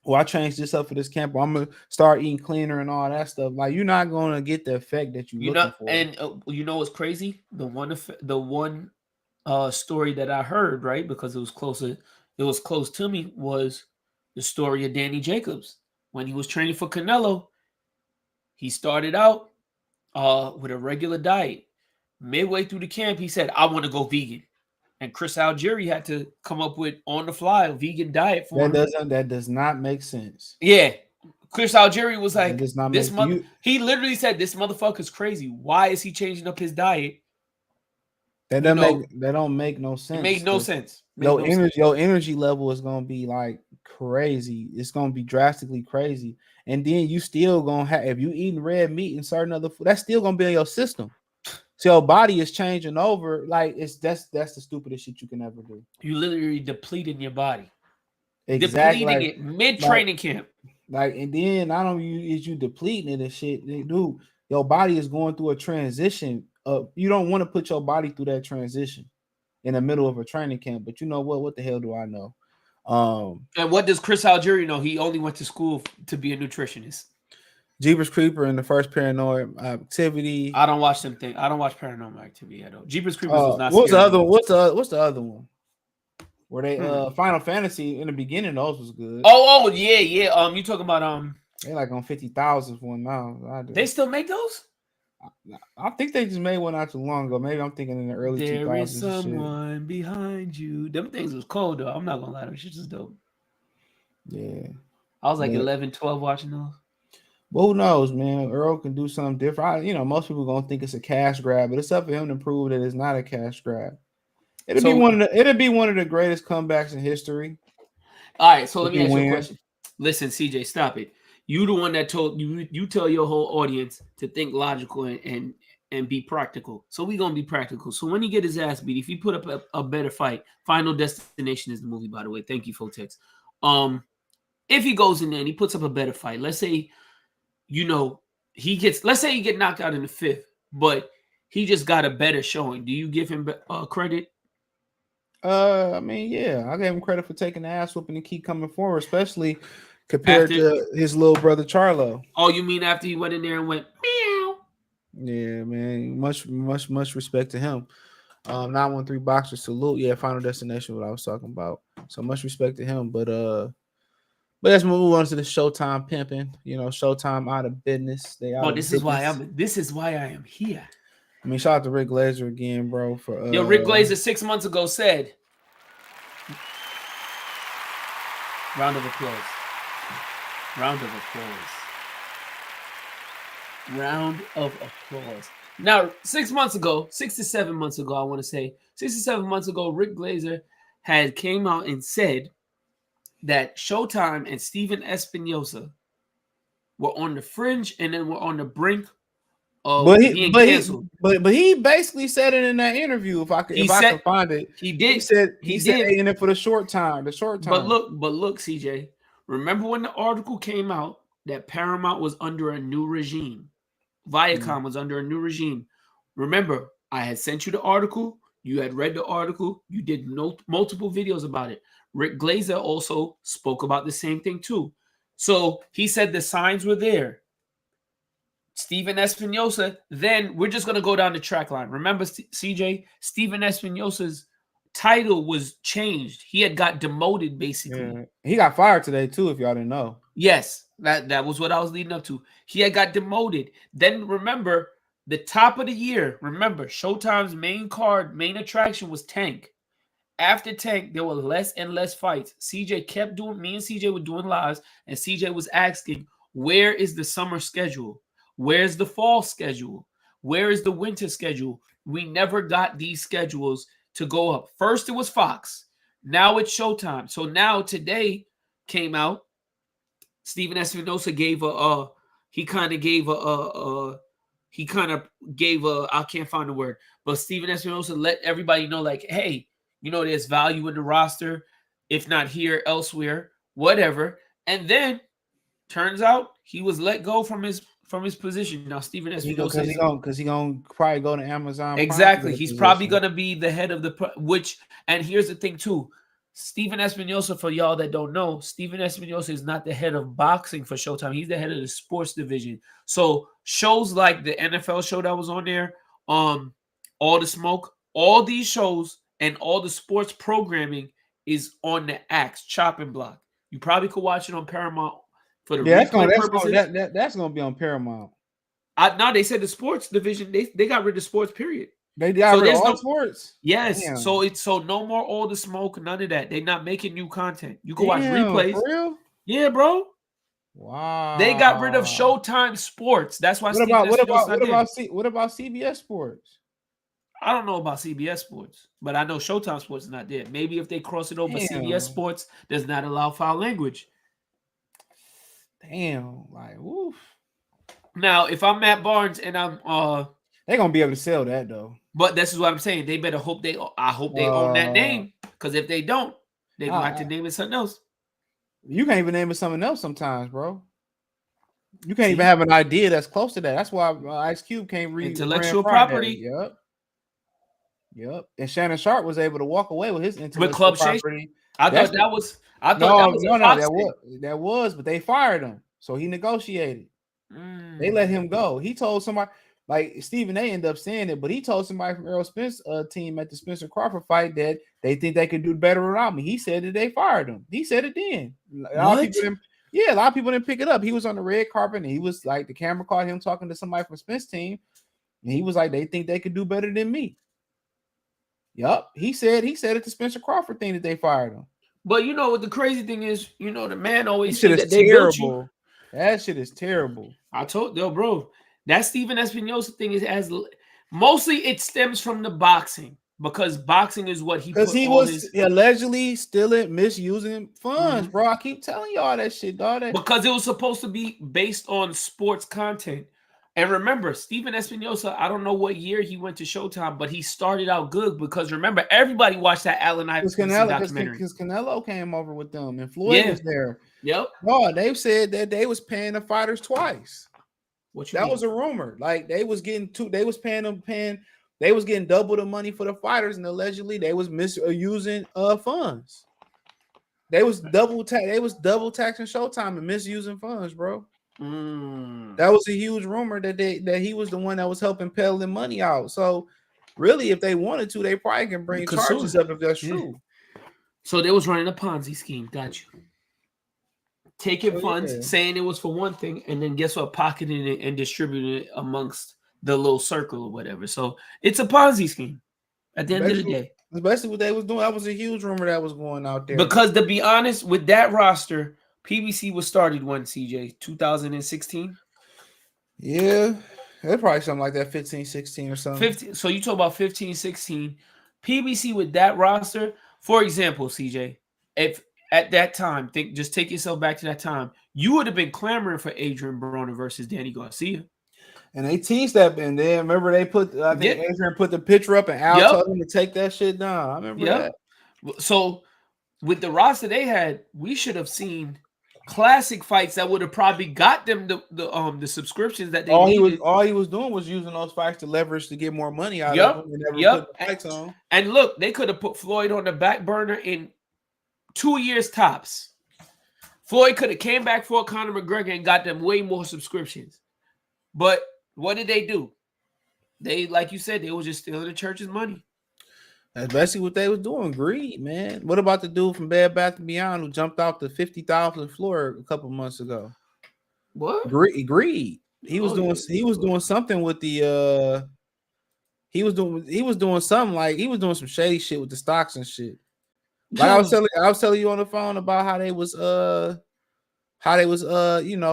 I changed this up for this camp, or I'm gonna start eating cleaner and all that stuff, like, you're not gonna get the effect that you're looking for. And what's crazy? The one story that I heard, right, because it was close to me, was the story of Danny Jacobs. When he was training for Canelo, he started out with a regular diet. Midway through the camp, he said, I want to go vegan. And Chris Algieri had to come up with on the fly a vegan diet for him. That does not make sense. Yeah. Chris Algieri was like, he literally said, this motherfucker's crazy. Why is he changing up his diet? That don't make no sense. It made no sense. Your energy level is gonna be like crazy. It's gonna be drastically crazy. And then you still gonna have, if you eating red meat and certain other food, that's still gonna be in your system. So your body is changing over. Like, that's the stupidest shit you can ever do. You literally depleting your body. Exactly. Depleting it mid-training camp. Like, and then not only is you depleting it and shit, dude, your body is going through a transition. You don't want to put your body through that transition in the middle of a training camp. But you know what? What the hell do I know? And what does Chris Algieri know? He only went to school to be a nutritionist. Jeepers Creeper and the first Paranormal Activity. I don't watch them things. I don't watch Paranormal Activity at all. Jeepers Creepers was not. What's the other one? What's the other one? Where they Final Fantasy in the beginning? Those was good. Oh yeah. You talking about They like on 50,000 for one now. They still make those? I think they just made one not too long ago. Maybe I'm thinking in the early 2000s. There is someone behind you. Them things was cold though. I'm not gonna lie. Them shit is dope. Yeah. I was like 11, 12 watching those. Well, who knows, man? Earl can do something different. Most people gonna think it's a cash grab, but it's up for him to prove that it's not a cash grab. It'll be one of the greatest comebacks in history. All right, so let me ask you a question. Listen, CJ, stop it. You the one that told you tell your whole audience to think logical and be practical. So we gonna be practical. So when he get his ass beat, if he put up a better fight, Final Destination is the movie, by the way. Thank you, Fotex. If he goes in there and he puts up a better fight, let's say, let's say he get knocked out in the 5th, but he just got a better showing. Do you give him credit? I mean, yeah, I gave him credit for taking the ass whooping and keep coming forward, especially compared to his little brother Charlo. Oh, you mean after he went in there and went meow? Yeah, man. Much respect to him. 913 Boxer salute. Yeah, Final Destination. What I was talking about. So much respect to him. But let's move on to the Showtime pimping. Showtime out of business. They out Oh, of this is why business. I am here. I mean, shout out to Rick Glazer again, bro. For Yo, Rick Glazer 6 months ago said, round of applause. Round of applause. Round of applause. Now, 6 months ago, 6 to 7 months ago, I want to say, 6 to 7 months ago, Rick Glazer had came out and said that Showtime and Steven Espinosa were on the fringe and then were on the brink of being canceled. But he basically said it in that interview. If I can find it, he did. He said in it for the short time. But look, CJ. Remember when the article came out that Paramount was under a new regime? Viacom was under a new regime. Remember, I had sent you the article. You had read the article. You did multiple videos about it. Rick Glazer also spoke about the same thing too. So he said the signs were there. Steven Espinosa, then we're just going to go down the track line. Remember, CJ, Steven Espinosa's title was changed. He had got demoted, basically. Yeah. He got fired today, too, if y'all didn't know. Yes, that was what I was leading up to. He had got demoted. Then remember, the top of the year, remember, Showtime's main attraction was Tank. After Tank, there were less and less fights. CJ kept doing, me and CJ were doing lives, and CJ was asking, where is the summer schedule? Where's the fall schedule? Where is the winter schedule? We never got these schedules to go up. First, it was Fox. Now it's Showtime. So now today came out. Steven Espinosa gave I can't find the word, but Steven Espinosa let everybody know, like, hey, there's value in the roster, if not here, elsewhere, whatever. And then turns out he was let go from his position. Now Steven Espinosa, because he gonna probably go to Amazon. Exactly, he's probably gonna be the head of and here's the thing too. Steven Espinosa, for y'all that don't know, Steven Espinosa is not the head of boxing for Showtime. He's the head of the sports division. So shows like the NFL show that was on there, All the Smoke, all these shows and all the sports programming is on the Axe chopping block. You probably could watch it on Paramount for the replay purposes. That's gonna be on Paramount. No, they said the sports division, they got rid of sports, period. They got rid of all sports. Yes. Damn. So no more All the Smoke, none of that. They're not making new content. You can watch replays. For real? Yeah, bro. Wow. They got rid of Showtime Sports. That's why. What about CBS Sports? I don't know about CBS Sports, but I know Showtime Sports is not there. Maybe if they cross it over, CBS Sports does not allow foul language. Damn, like woof. Now, if I'm Matt Barnes and I'm they're gonna be able to sell that though. But this is what I'm saying. They better hope I hope they own that name, because if they don't, they're gonna have to name it something else. You can't even name it something else sometimes, bro. You can't even have an idea that's close to that. That's why Ice Cube can't read intellectual property. Yep. And Shannon Sharp was able to walk away with his intellectual property. I thought that was that was, but they fired him, so he negotiated. They let him go. He told somebody, like Stephen A. ended up saying it, but he told somebody from Errol Spence team at the Spencer Crawford fight that they think they could do better without me. He said that they fired him. He said it then. A lot of people didn't pick it up. He was on the red carpet and he was like, the camera caught him talking to somebody from Spence team, and he was like, they think they could do better than me. Yup. He said at the Spencer Crawford thing that they fired him. But what the crazy thing is, the man always said that they built you. That shit is terrible. I told you, bro. That Steven Espinosa thing is mostly it stems from the boxing, because boxing is what he was allegedly stealing, misusing funds, bro. I keep telling y'all that shit, dog. Because it was supposed to be based on sports content. And remember, Steven Espinosa, I don't know what year he went to Showtime, but he started out good, because remember, everybody watched that Allen Iverson documentary. Because Canelo came over with them and Floyd was there. Yep. No, they said that they was paying the fighters twice. That was a rumor. Like they was getting they was getting double the money for the fighters, and allegedly they was misusing funds. They was double taxing Showtime and misusing funds, bro. That was a huge rumor that he was the one that was helping peddling money out. So really, if they wanted to, they probably can bring charges up if that's true. So they was running a Ponzi scheme. Got you. Taking funds, saying it was for one thing, and then guess what? Pocketing it and distributing it amongst the little circle or whatever. So it's a Ponzi scheme at the end of the day. Especially what they was doing. That was a huge rumor that was going out there. Because to be honest, with that roster, PBC was started when, CJ? 2016? Yeah. It's probably something like that, 15, 16 or something. 15. So you talk about 15, 16. PBC with that roster, for example, CJ, if at that time, just take yourself back to that time, you would have been clamoring for Adrian Broner versus Danny Garcia. And they teased that, and then remember they put, I think Adrian put the picture up, and Al told him to take that shit down. I remember that. So with the roster they had, we should have seen classic fights that would have probably got them the subscriptions that they needed. All he was doing was using those fights to leverage to get more money out of them. And never put the fights on. And look, they could have put Floyd on the back burner in 2 years tops. Floyd could have came back for Conor McGregor and got them way more subscriptions. But what did they do? They, like you said, they were just stealing the church's money. That's basically what they was doing. Greed, man. What about the dude from Bed Bath & Beyond who jumped off the 50,000th floor a couple months ago? What? Greed. He was doing something with the he was doing something like he was doing some shady shit with the stocks and shit. Like I was telling you on the phone about how they was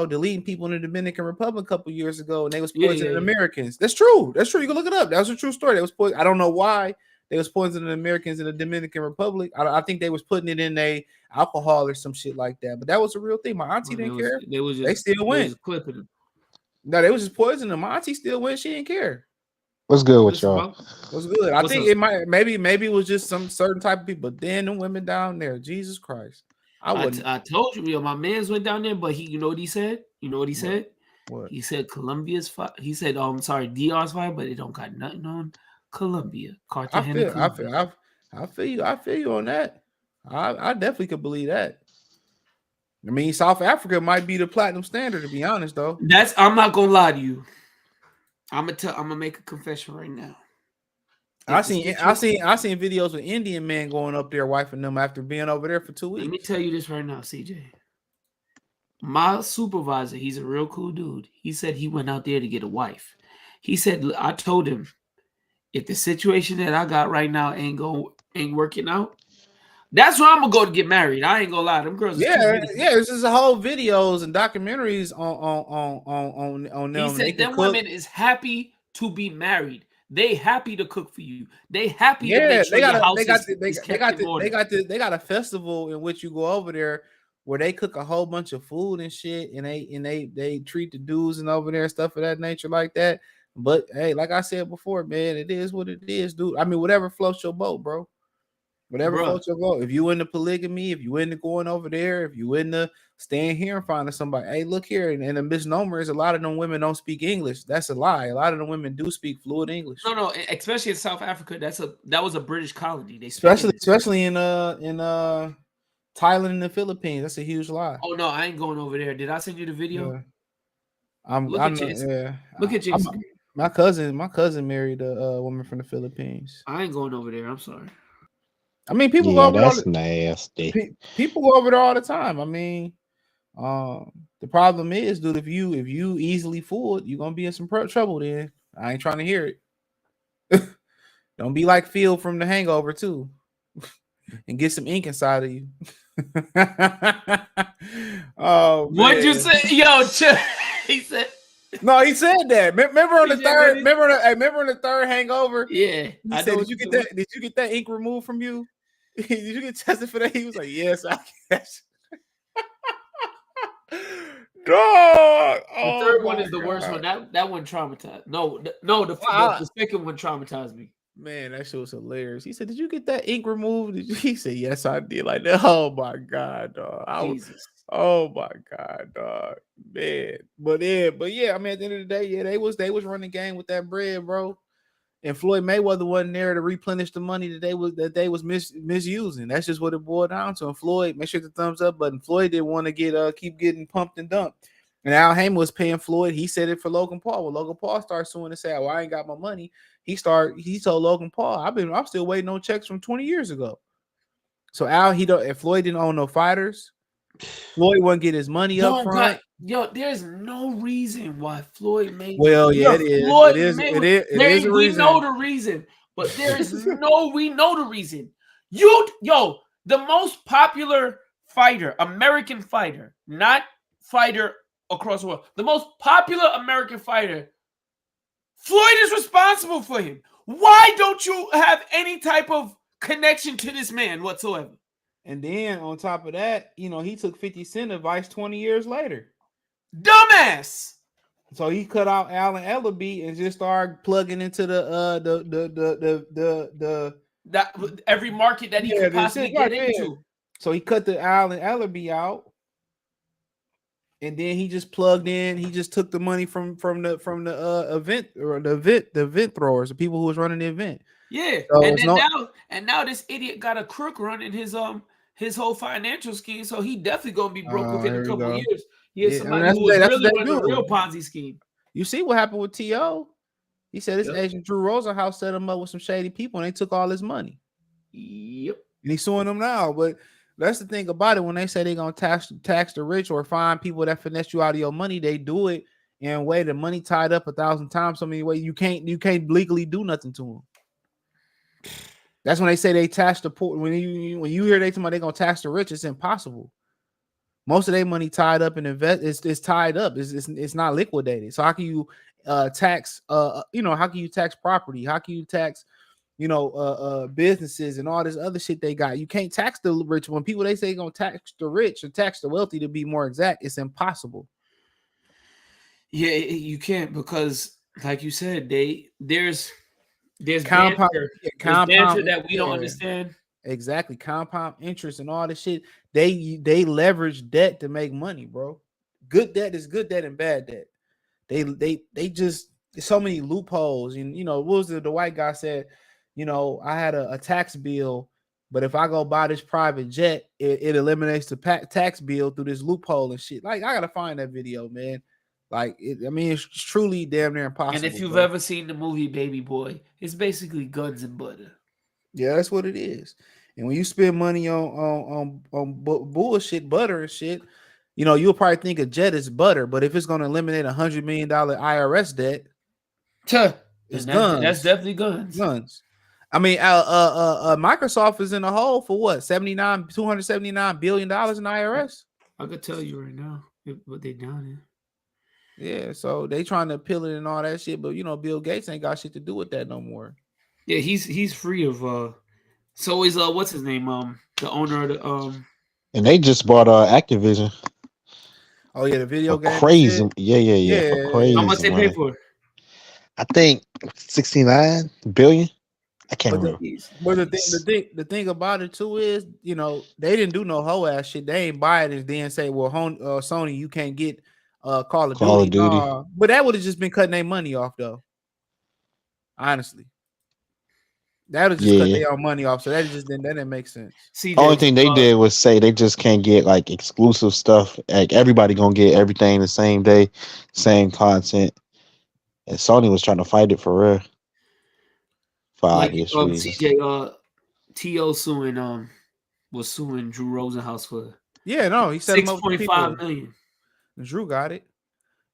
deleting people in the Dominican Republic a couple years ago, and they was poisoning Americans. That's true. You can look it up. That was a true story. They was I don't know why they was poisoning Americans in the Dominican Republic. I think they was putting it in a alcohol or some shit like that. But that was a real thing. My auntie didn't care. They still went. No, they was just poisoning them. My auntie still went. She didn't care. What's good with y'all? What's good? I think it might maybe it was just some certain type of people. But then the women down there, Jesus Christ. I told you, my man's went down there, but you know what he said? What? He said Colombia's fire. He said, DR's fire, but it don't got nothing on Colombia. I feel you on that. I definitely could believe that. I mean, South Africa might be the platinum standard, to be honest, though. I'm not gonna lie to you. I'm gonna make a confession right now. I seen videos with Indian men going up there wifing them after being over there for 2 weeks. Let me tell you this right now, CJ. My supervisor, he's a real cool dude. He said he went out there to get a wife. He said, I told him, if the situation that I got right now ain't working out, that's where I'm gonna go to get married. I ain't gonna lie, them girls. It's just a whole videos and documentaries on them. He said them women is happy to be married. They happy to cook for you. They happy to make sure your house is kept in order. They got a festival in which you go over there where they cook a whole bunch of food and shit, and they treat the dudes and over there and stuff of that nature like that. But hey, like I said before, man, it is what it is, dude. I mean, whatever floats your boat, bro. Whatever floats your boat. If you into polygamy, if you into going over there, if you into staying here and finding somebody, hey, look here, and a misnomer is a lot of them women don't speak English. That's a lie. A lot of them women do speak fluent English. No, especially in South Africa. That was a British colony. They especially in Thailand and the Philippines. That's a huge lie. Oh no, I ain't going over there. Did I send you the video? Yeah. Look at Jason. My cousin married a woman from the Philippines. I ain't going over there. I'm sorry. I mean, people go over that's nasty. People go over there all the time. I mean, the problem is, dude, if you easily fooled, you're gonna be in some trouble. Then I ain't trying to hear it. Don't be like Phil from The Hangover too, and get some ink inside of you. Oh, what'd you say, yo? He said. No, he said that. Remember on the third. Remember on the third Hangover. Yeah, he said, "Did you get that? Did you get that ink removed from you? Did you get tested for that?" He was like, "Yes, I guess." Dog. The third one is the worst one. That one traumatized. No, the second one traumatized me. Man, that shit was hilarious. He said, "Did you get that ink removed?" He said, "Yes, I did." Like that. Oh my god, dog. Jesus. Oh my god, dog, man. But yeah. I mean, at the end of the day, yeah, they was running game with that bread, bro. And Floyd Mayweather wasn't there to replenish the money that they was misusing. That's just what it boiled down to. And Floyd, make sure the thumbs up button. Floyd didn't want to keep getting pumped and dumped. And Al Heyman was paying Floyd. He said it for Logan Paul. When Logan Paul started suing and said, "Well, I ain't got my money," he told Logan Paul, I'm still waiting on checks from 20 years ago. So Al, if Floyd didn't own no fighters, Floyd wouldn't get his money up front. There's no reason why Floyd made. Well, yeah, it is. Floyd it is a reason. We know the reason, but there is we know the reason. The most popular fighter, American fighter, not fighter across the world, the most popular American fighter, Floyd is responsible for him. Why don't you have any type of connection to this man whatsoever? And then on top of that, he took 50 Cent advice 20 years later. Dumbass. So he cut out Allen Ellerby and just started plugging into the every market that he could possibly get into. So he cut the Allen Ellerby out, and then he just plugged in. He just took the money from the event, or the event throwers, the people who was running the event. Yeah, so now this idiot got a crook running his whole financial scheme. So he definitely gonna be broke within a couple of years. Somebody who was really running a real Ponzi scheme. You see what happened with T.O.? He said his agent Drew Rosenhaus set him up with some shady people, and they took all his money. Yep. And he's suing them now. But that's the thing about it. When they say they're gonna tax the rich or find people that finesse you out of your money, they do it in a way the money tied up 1,000 times. So many ways you can't legally do nothing to them. That's when they say they tax the poor. When you hear they gonna tax the rich, it's impossible. Most of their money tied up and invest is tied up. It's not liquidated. So how can you tax? How can you tax property? How can you tax? Businesses and all this other shit they got. You can't tax the rich. When people they say they're gonna tax the rich or tax the wealthy, to be more exact, it's impossible. Yeah, you can't, because, like you said, there's compound that we don't understand. Exactly, compound interest and all this shit. They leverage debt to make money, bro. Good debt is good debt and bad debt. They just, so many loopholes. And what was the white guy said? I had a tax bill, but if I go buy this private jet, it eliminates the tax bill through this loophole and shit. Like, I gotta find that video, man. Like, it's truly damn near impossible. And if you've ever seen the movie Baby Boy, it's basically guns and butter. Yeah, that's what it is. And when you spend money on bullshit, butter and shit, you'll probably think a jet is butter, but if it's going to eliminate $100 million IRS debt, it's guns. That's definitely guns. Guns. I mean, Microsoft is in a hole for what? $279 billion in IRS. I could tell you right now what they down in. Yeah, so they trying to appeal it and all that shit, but Bill Gates ain't got shit to do with that no more. Yeah, he's free of so is what's his name? The owner of the And they just bought Activision. Oh yeah, the video game. Crazy. Yeah. Crazy. How much they pay for it? I think 69 billion. I can't remember. But the thing about it too is, they didn't do no whole ass shit. They ain't buy it and then say, well, Sony, you can't get Call of Duty. But that would have just been cutting their money off, though. Honestly. That would just cut their own money off. So that didn't make sense. Only thing they did was say they just can't get like exclusive stuff. Like, everybody gonna get everything the same day, same content. And Sony was trying to fight it for real. For obvious reasons. CJ T.O. was suing Drew Rosenhaus for he said $6.5 million. Drew got it.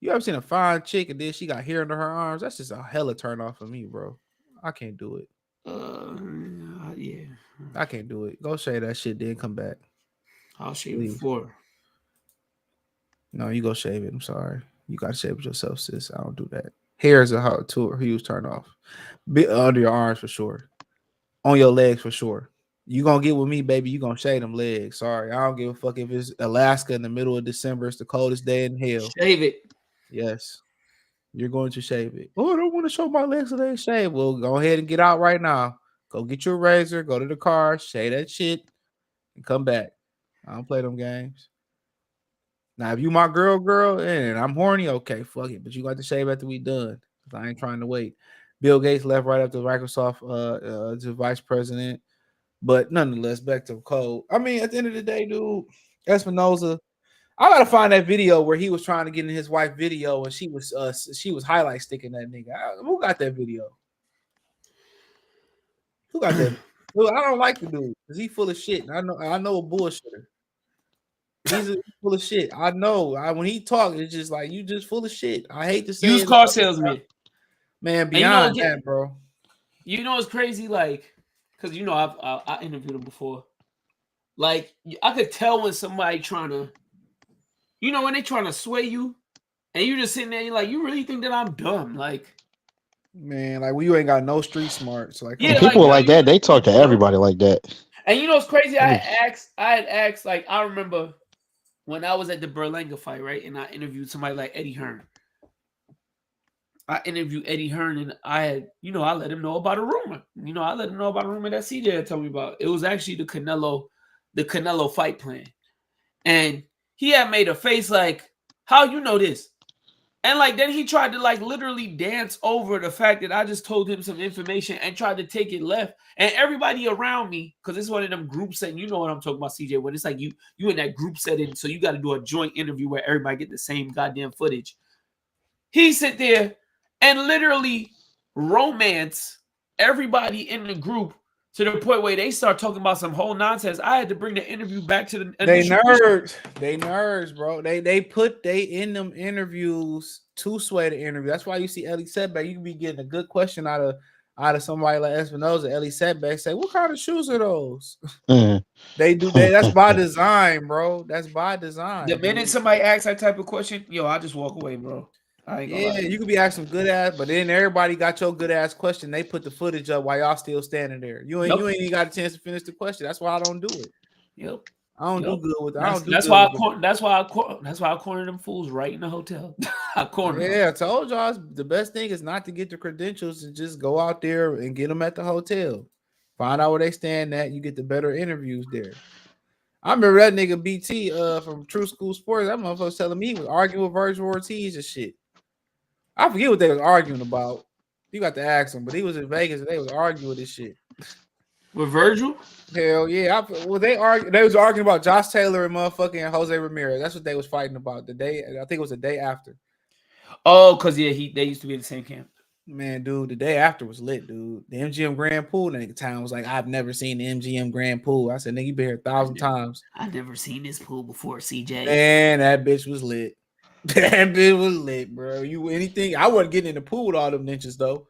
You ever seen a fine chick and then she got hair under her arms? That's just a hella turn off for me, bro. I can't do it. Yeah. I can't do it. Go shave that shit, then come back. I'll shave the floor. No, you go shave it. I'm sorry. You gotta shave it yourself, sis. I don't do that. Hair is a huge turn off. Under your arms for sure. On your legs for sure. You gonna get with me, baby. You gonna shave them legs. Sorry, I don't give a fuck if it's Alaska in the middle of December. It's the coldest day in hell. Shave it. Yes. You're going to shave it. Oh, I don't want to show my legs so they shave. Well, go ahead and get out right now. Go get your razor. Go to the car. Shave that shit. And come back. I don't play them games. Now, if you my girl, and I'm horny, okay, fuck it. But you got to shave after we done. I ain't trying to wait. Bill Gates left right after Microsoft to vice president. But nonetheless, back to code. I mean, at the end of the day, dude, Espinoza, I gotta find that video where he was trying to get in his wife's video and she was highlight sticking that nigga. Who got that video? Who got that? Dude, I don't like the dude because he full of shit. I know a bullshitter. He's full of shit. I know. When he talks, it's just like you just full of shit. I hate to say used it, car salesman. man. Beyond that, bro. You know it's crazy, like, because you know I interviewed him before. Like I could tell when somebody trying to, you know, when they trying to sway you, and you just sitting there, you're like, you really think that I'm dumb, like. Man, like you ain't got no street smarts. Like yeah, people like that, they talk to everybody like that. And you know what's crazy? I had asked, like, I remember when I was at the Berlanga fight, right? And I interviewed somebody like Eddie Hearn. I interviewed Eddie Hearn, and I had, you know, I let him know about a rumor. You know, I let him know about a rumor that CJ had told me about. It was actually the Canelo fight plan. And he had made a face like, how you know this? And like then he tried to like literally dance over the fact that I just told him some information and tried to take it left. And everybody around me, because it's one of them group setting, you know what I'm talking about, CJ, when it's like you in that group setting, so you got to do a joint interview where everybody get the same goddamn footage. He sit there and literally romance everybody in the group to the point where they start talking about some whole nonsense. I had to bring the interview back to the they nerds, bro. They put in them interviews to sway the interview. That's why you see Ellie Setback. You can be getting a good question out of somebody like Espinoza. Ellie Setback say, "What kind of shoes are those?" They do that. That's by design, bro. That's by design. The minute somebody asks that type of question, yo, I just walk away, bro. Yeah, you could be asking good ass, but then everybody got your good ass question. They put the footage up while y'all still standing there. You ain't even got a chance to finish the question. That's why I don't do it. Yep. I don't do good with that. That's why I corner them fools right in the hotel. I corner them. I told y'all the best thing is not to get the credentials and just go out there and get them at the hotel. Find out where they stand at. You get the better interviews there. I remember that nigga BT from True School Sports. That motherfucker was telling me he was arguing with Virgil Ortiz and shit. I forget what they was arguing about. You got to ask him, but he was in Vegas and they was arguing with this shit. With Virgil? Hell yeah. They was arguing about Josh Taylor and motherfucking Jose Ramirez. That's what they was fighting about the day. I think it was the day after. Oh, because they used to be in the same camp. Man, dude, the day after was lit, dude. The MGM Grand Pool nigga town was like, I've never seen the MGM Grand Pool. I said, nigga, you been here 1,000 times. I've never seen this pool before, CJ. Man, that bitch was lit. That bitch was lit, bro. I wasn't getting in the pool with all them ninjas though.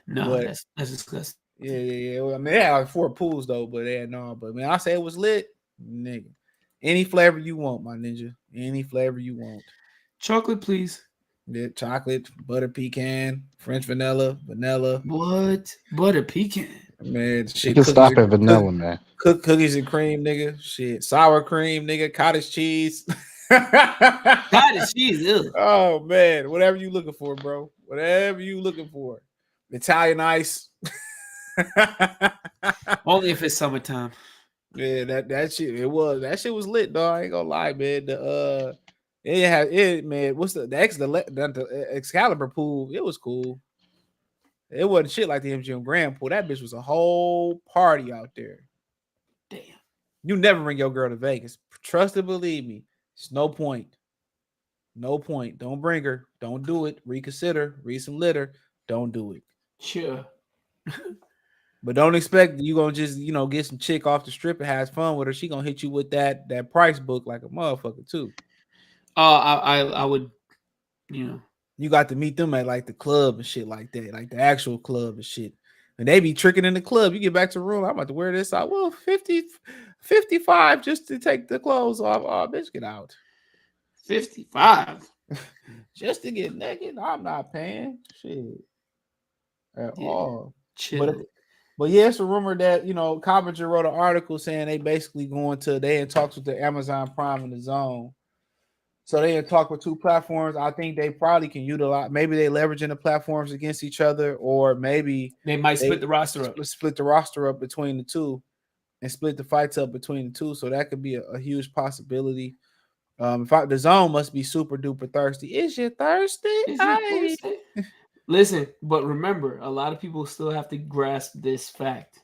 No, but, that's disgusting. Yeah. Well, I mean, they had like 4 pools though, but they had no. But man, I say it was lit, nigga. Any flavor you want, my ninja. Any flavor you want. Chocolate, please. Yeah, chocolate, butter pecan, French vanilla. What? Butter pecan? Man, shit. You can stop at vanilla, man. Cookies and cream, nigga. Shit, sour cream, nigga. Cottage cheese. Cottage cheese. Ew. Oh man, whatever you looking for, bro. Whatever you looking for. Italian ice. Only if it's summertime. Yeah, that shit. That shit was lit, dog. I ain't gonna lie, man. Man. What's the Excalibur pool? It was cool. It wasn't shit like the MGM Grand Pool. That bitch was a whole party out there. Damn. You never bring your girl to Vegas. Trust and believe me. It's no point. No point. Don't bring her. Don't do it. Reconsider. Read some litter. Don't do it. Sure. But don't expect you gonna just get some chick off the strip and have fun with her. She gonna hit you with that price book like a motherfucker too. I would, You got to meet them at like the club and shit like that, like the actual club and shit. And they be tricking in the club. You get back to the room. I'm about to wear this out. Well, 55 just to take the clothes off. Oh, bitch, get out. 55 just to get naked. I'm not paying shit at all. Chill. But yeah, it's a rumor that Coppinger wrote an article saying they basically they in talks with the Amazon Prime and the Zone. So they in talk with 2 platforms. I think they probably can utilize. Maybe they leveraging the platforms against each other, or maybe they might split the roster up. Split the roster up between the 2, and split the fights up between the 2. So that could be a huge possibility. The Zone must be super duper thirsty. Is you thirsty? Listen, but remember, a lot of people still have to grasp this fact.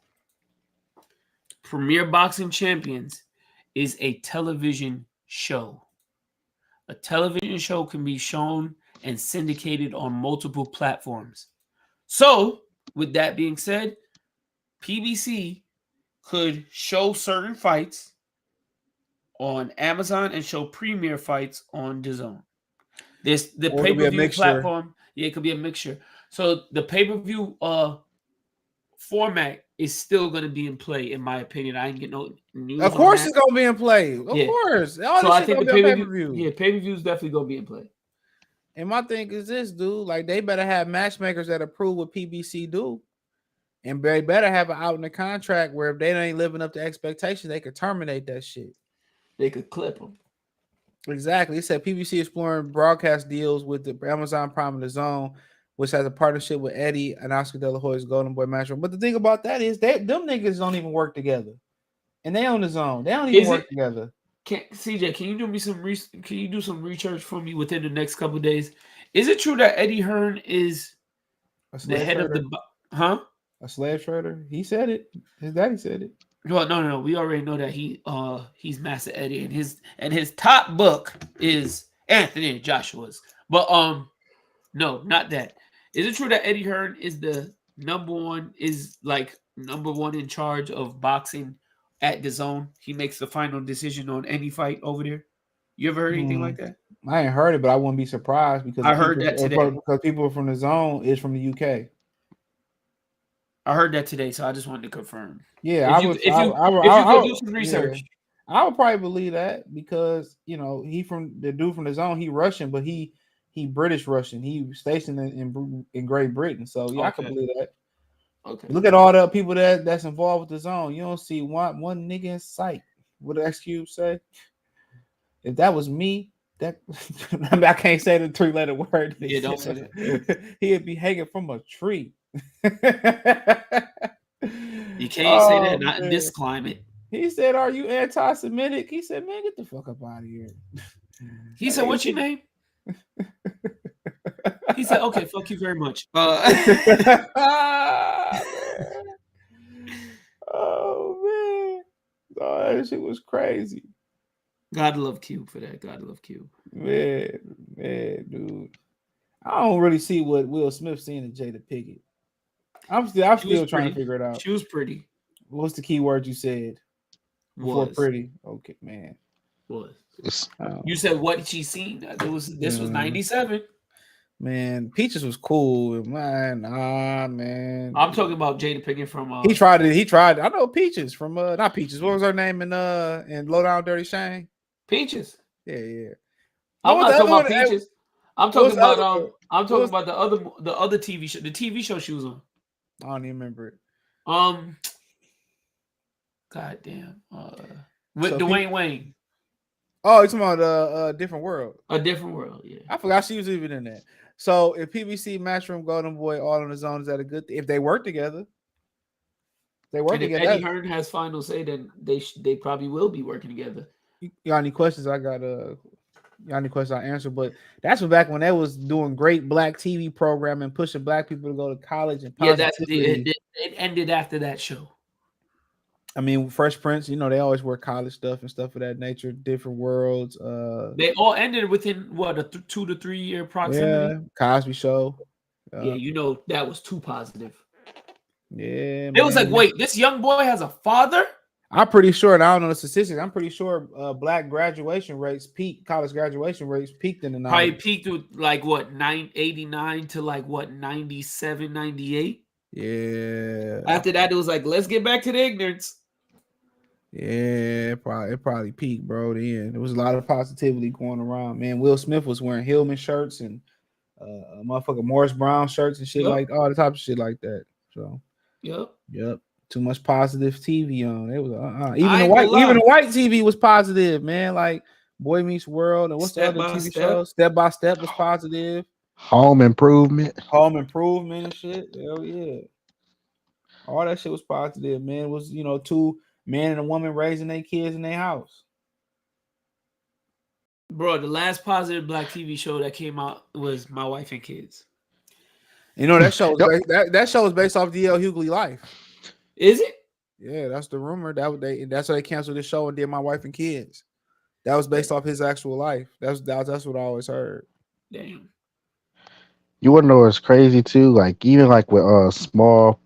Premier Boxing Champions is a television show. A television show can be shown and syndicated on multiple platforms. So, with that being said, PBC could show certain fights on Amazon and show premiere fights on DAZN. There's the Or it'll be a pay-per-view mixture. platform. Yeah, it could be a mixture. So the pay-per-view format is still going to be in play, in my opinion. I ain't get no news. Of course, it's gonna be in play. Of course, all So this I shit think the gonna be on pay-per-view, pay-per-view. pay-per-view is definitely going to be in play. And my thing is this, dude. Like, they better have matchmakers that approve what PBC do, and they better have it out in the contract where if they ain't living up to expectations, they could terminate that shit. They could clip them. Exactly. It said PBC exploring broadcast deals with the Amazon Prime and DAZN, which has a partnership with Eddie and Oscar De La Hoya's Golden Boy matchroom. But the thing about that is them niggas don't even work together, and they on DAZN. They don't even work together. CJ, can you do me some can you do some research for me within the next couple of days? Is it true that Eddie Hearn is the head of the a slave trader? He said it. His daddy said it. No. We already know that he's Master Eddie, and his top book is Anthony and Joshua's. But no, not that. Is it true that Eddie Hearn is the number one in charge of boxing at DAZN? He makes the final decision on any fight over there. You ever heard anything like that? I ain't heard it, but I wouldn't be surprised because I heard that today. Because people from DAZN is from the UK. I heard that today, so I just wanted to confirm. Yeah, if you could do some research, I would probably believe that because the dude from DAZN, he Russian, but he British Russian. He stationed in Great Britain, so yeah, I can believe that. Okay. Look at all the people that's involved with DAZN. You don't see one nigga in sight. What did X Cube say? If that was me, I can't say the 3-letter word. Yeah, don't say that. He'd be hanging from a tree. You can't say that, not in this climate. He said, "Are you anti-Semitic?" He said, "Man, get the fuck up out of here." He said, "What's your name?" He said, "Okay, fuck you very much." Oh man, that shit was crazy. Gotta love Cube for that. Gotta love Cube. Man, dude. I don't really see what Will Smith seeing in Jada Pinkett. I'm still trying to figure it out. She was pretty. What's the key word you said? Before pretty. Okay, man. Was. You said what she seen? This was 97. Man, Peaches was cool. Man. I'm talking about Jada Pinkett from He tried it. I know Peaches from not Peaches. What was her name in Low Down Dirty Shame? Peaches. Yeah. I'm not talking about Peaches. I'm talking about the other TV show, the TV show she was on. I don't even remember it. Goddamn. With Dwayne Wayne. Oh, you're talking about a different world. A different world, yeah. I forgot she was even in that. So if PBC, Matchroom, Golden Boy, all on the zone, is that a good thing? If they work together. If Eddie Hearn has final say, then they probably will be working together. You got any questions? I got any questions I answer, but that's back when they was doing great black TV programming, pushing black people to go to college and it ended after that show. I mean, Fresh Prince, they always wear college stuff and stuff of that nature, different worlds. They all ended within what, a 2 to 3 year proximity. Yeah, Cosby Show. Yeah, that was too positive. Yeah, it was like, wait, this young boy has a father? I'm pretty sure, and I don't know the statistics. I'm pretty sure black graduation rates peaked, college graduation rates peaked in the 90s. Probably peaked with like what, 989 to like what, 97, 98? Yeah. After that, it was like, let's get back to the ignorance. Yeah, it probably peaked, bro. Then there was a lot of positivity going around, man. Will Smith was wearing Hillman shirts and motherfucking Morris Brown shirts and shit, like all the type of shit like that. So yep. Too much positive TV on. It was even the white TV was positive, man. Like Boy Meets World and what's the other TV show? Step by Step was positive. Home Improvement and shit. Hell yeah. All that shit was positive, man. It was, two men and a woman raising their kids in their house. Bro, the last positive black TV show that came out was My Wife and Kids. That show that show is based off D.L. Hughley life. Is it? Yeah, that's the rumor. That's why they canceled the show and did My Wife and Kids. That was based off his actual life. That's what I always heard. Damn. You wanna know what's crazy too? Like even like with small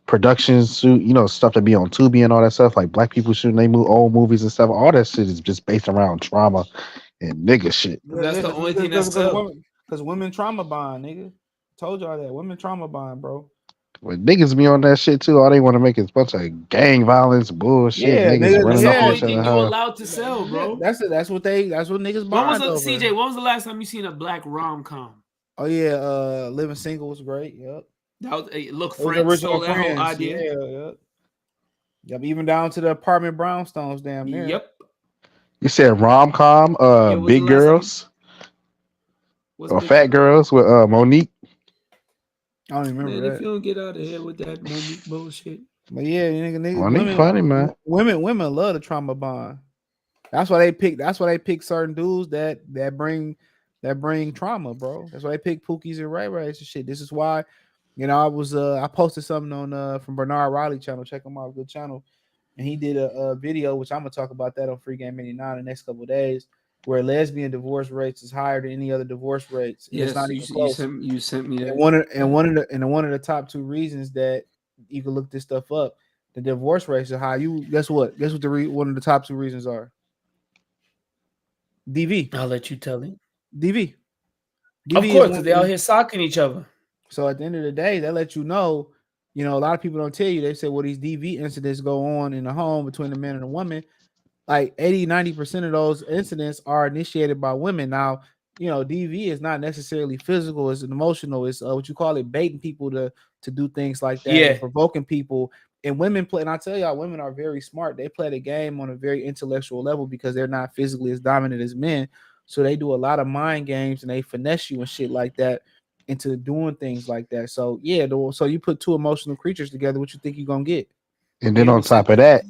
production suit, stuff that be on Tubi and all that stuff, like black people shooting they old movies and stuff, all that shit is just based around trauma and nigga shit. Yeah, That's yeah, the only thing that sells. because women trauma bond, nigga. Told y'all that women trauma bond, bro. When niggas be on that shit too, all they want to make is a bunch of gang violence, bullshit, Yeah, niggas nigga. That's running the up on only each other. thing you How allowed to sell, bro. That's what niggas When was bond over. CJ? When was the last time you seen a black rom com? Oh yeah, Living Single was great. Yep. That was look, It was Friends original stole that whole Friends. idea. Yeah, yep. Yep, even down to the apartment brownstones, damn near. Yep. you said rom com, Yeah, when's the big last time girls What's or big fat girls with Monique. I don't even remember Man, if that. you don't get out of here with that Monique bullshit. But yeah, nigga, Monique funny, man. women love the trauma bond. That's why they pick. That's why they pick certain dudes that bring trauma, bro. That's why they pick Pookies and Ray Rays and shit. This is why, I posted something on from Bernard Riley channel. Check him out, good channel. And he did a video, which I'm gonna talk about that on Free Game 89 the next couple of days, where lesbian divorce rates is higher than any other divorce rates. And it's Yes, not even close. you sent me that. And one of the top two reasons that you can look this stuff up, the divorce rates are high. You guess what? Guess what one of the top two reasons are? DV. I'll let you tell him. DV. Of course, because they out here socking each other. So at the end of the day, that lets you know, a lot of people don't tell you. They say, well, these DV incidents go on in the home between the man and the woman. Like 80-90% of those incidents are initiated by women. Now, DV is not necessarily physical; it's emotional. It's what you call it, baiting people to do things like that, and provoking people. And women play. And I tell y'all, women are very smart. They play the game on a very intellectual level because they're not physically as dominant as men. So they do a lot of mind games and they finesse you and shit like that into doing things like that. So yeah, so you put two emotional creatures together, what you think you're gonna get? And then on top of that,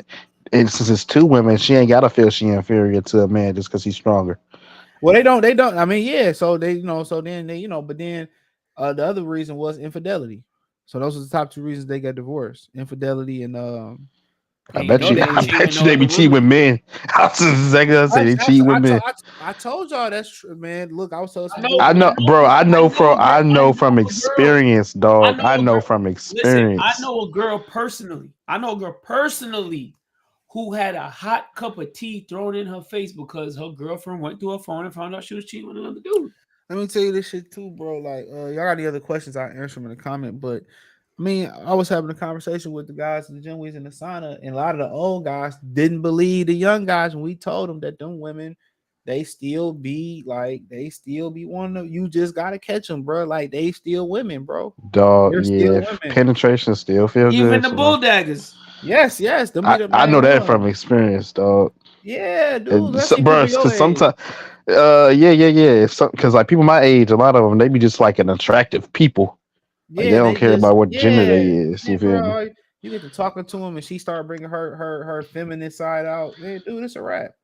and since it's two women, she ain't gotta feel she inferior to a man just because he's stronger. Well, they don't. I mean, yeah. So then they, but then the other reason was infidelity. So those are the top two reasons they got divorced: infidelity and I bet you they be cheating with men. I was exactly gonna say they cheat with men. I told y'all that's true, man. Look, I was telling I know from experience, dog. I know from experience. Listen, I know a girl personally who had a hot cup of tea thrown in her face because her girlfriend went through her phone and found out she was cheating with another dude. Let me tell you this shit too, bro. Like, y'all got any other questions? I'll answer them in the comment. But I mean, I was having a conversation with the guys in the gym, we was in the sauna, and a lot of the old guys didn't believe the young guys when we told them that them women, they still be wanting to. You just gotta catch them, bro. Like they still women, bro. Dog, yeah, penetration still feel good. Even the bull daggers. Yes. I know that from experience, dog. Yeah, dude. Bro, because sometimes, yeah. Because like people my age, a lot of them they be just like an attractive people. Like, they don't care about what gender they is. You feel me? You get to talking to them, and she started bringing her feminine side out. Man, dude, it's a wrap.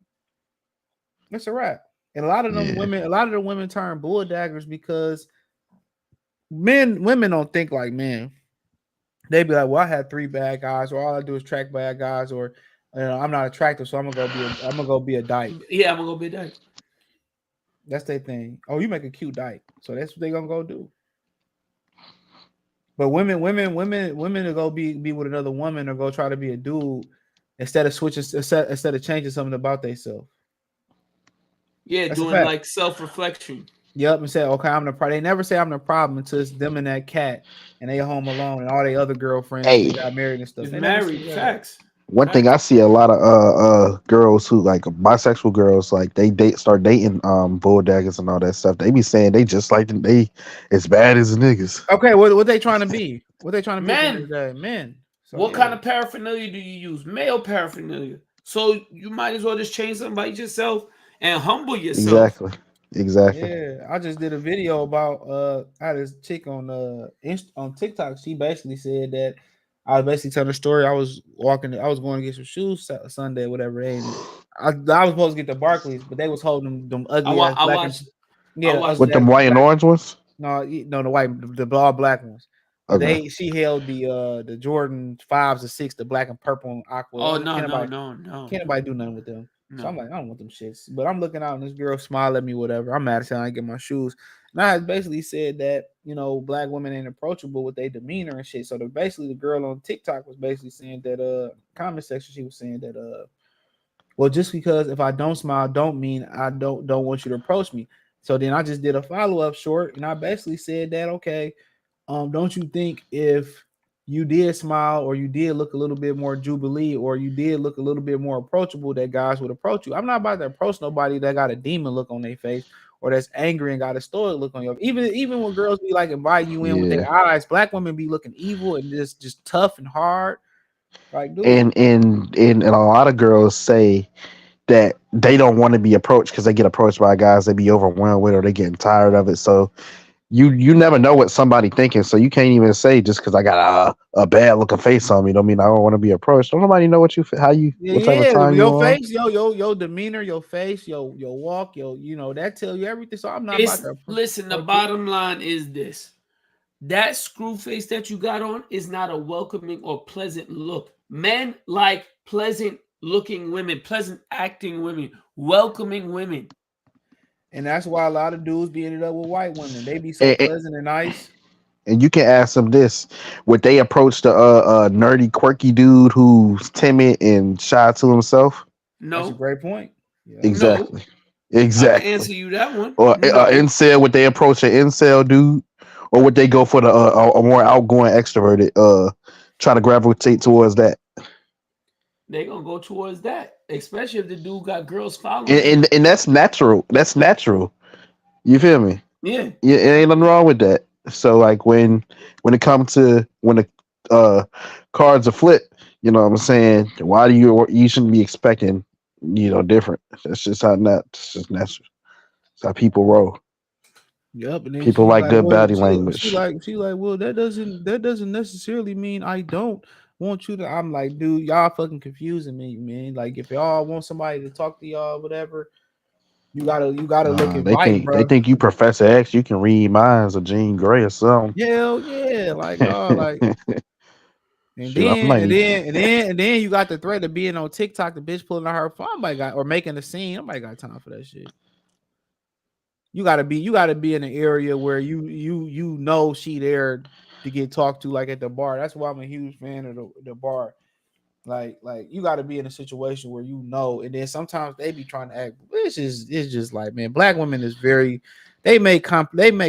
It's a wrap. And a lot of them women turn bull daggers because women don't think like men. They be like, well, I had 3 bad guys, or all I do is track bad guys, or I'm not attractive, so I'm gonna go be a dyke. Yeah, I'm gonna go be a dyke. That's their thing. Oh, you make a cute dyke, so that's what they gonna go do. But women to go be with another woman or go try to be a dude instead of changing something about themselves. Yeah, that's doing like self-reflection. Yep, and say, okay, I'm the problem. They never say I'm the problem until it's them and that cat and they home alone and all their other girlfriends they got married and stuff. Married, facts. One thing I see a lot of girls who like bisexual girls, like they start dating bull daggers and all that stuff. They be saying they just like they as bad as niggas. Okay, what they trying to be? What they trying to be? Men. So, what kind of paraphernalia do you use? Male paraphernalia. So you might as well just change something about yourself and humble yourself. Exactly. Yeah, I just did a video about I had this chick on TikTok. She basically said that I was basically telling a story. I was going to get some shoes Sunday, whatever. I was supposed to get the Barclays, but they was holding them ugly ass black with them white and orange ones. No, the white, the all black ones. Okay. She held the Jordan 5s or 6, the black and purple and aqua. Oh no. Can't nobody do nothing with them. So No. I'm like, I don't want them shits. But I'm looking out and this girl smile at me, whatever. I'm mad as hell I ain't get my shoes. And I had basically said that, black women ain't approachable with their demeanor and shit. So basically the girl on TikTok was basically saying that comment section, she was saying that well, just because if I don't smile don't mean I don't want you to approach me. So then I just did a follow-up short and I basically said that, okay, don't you think if you did smile or you did look a little bit more jubilee or you did look a little bit more approachable that guys would approach you? I'm not about to approach nobody that got a demon look on their face or that's angry and got a stoic look on your. Even when girls be like inviting you in with Yeah. their eyes, black women be looking evil and just tough and hard. Like, dude, And a lot of girls say that they don't want to be approached because they get approached by guys they be overwhelmed with or they getting tired of it. So you never know what somebody thinking. So you can't even say just because I got a bad looking face on me don't mean I don't want to be approached. Don't nobody know what what type of yeah, time you your on. face, your demeanor, your face, your walk, that tell you everything. So I'm not about to Listen, the approach you. bottom line is this. That screw face that you got on is not a welcoming or pleasant look. Men like pleasant looking women, pleasant acting women, welcoming women. And that's why a lot of dudes be ended up with white women. They be so And, pleasant and nice. and you can ask them this: would they approach the nerdy, quirky dude who's timid and shy to himself? That's a No, great point. Yeah. no. Exactly. I can Exactly. answer you that one. Or No. incel, would they approach an incel dude, or would they go for the a more outgoing extroverted? Try to gravitate towards that, They gonna go towards that. Especially if the dude got girls and following him. and that's natural. That's natural. You feel me? Yeah. Yeah, it ain't nothing wrong with that. So like when it comes to when the cards are flipped, you know what I'm saying? Why do you shouldn't be expecting different? That's just how not. It's just natural. It's how people roll. Yep. And then People she like like, good well, body language. she like, well, that doesn't necessarily mean I don't want you to. I'm like, dude, y'all fucking confusing me, man. Like, if y'all want somebody to talk to y'all, whatever, you gotta look They inviting, think they bro. think you Professor X. You can read minds or Jean Grey or something. Hell yeah, like dog, like. And Shit, I then and might. then and then and then you got the threat of being on TikTok, the bitch pulling out her phone, nobody got or making a scene. Nobody got time for that shit. You gotta be in an area where you know she there to get talked to, like at the bar. That's why I'm a huge fan of the bar. Like you gotta be in a situation where and then sometimes they be trying to act. It's just like, man, black women is very they make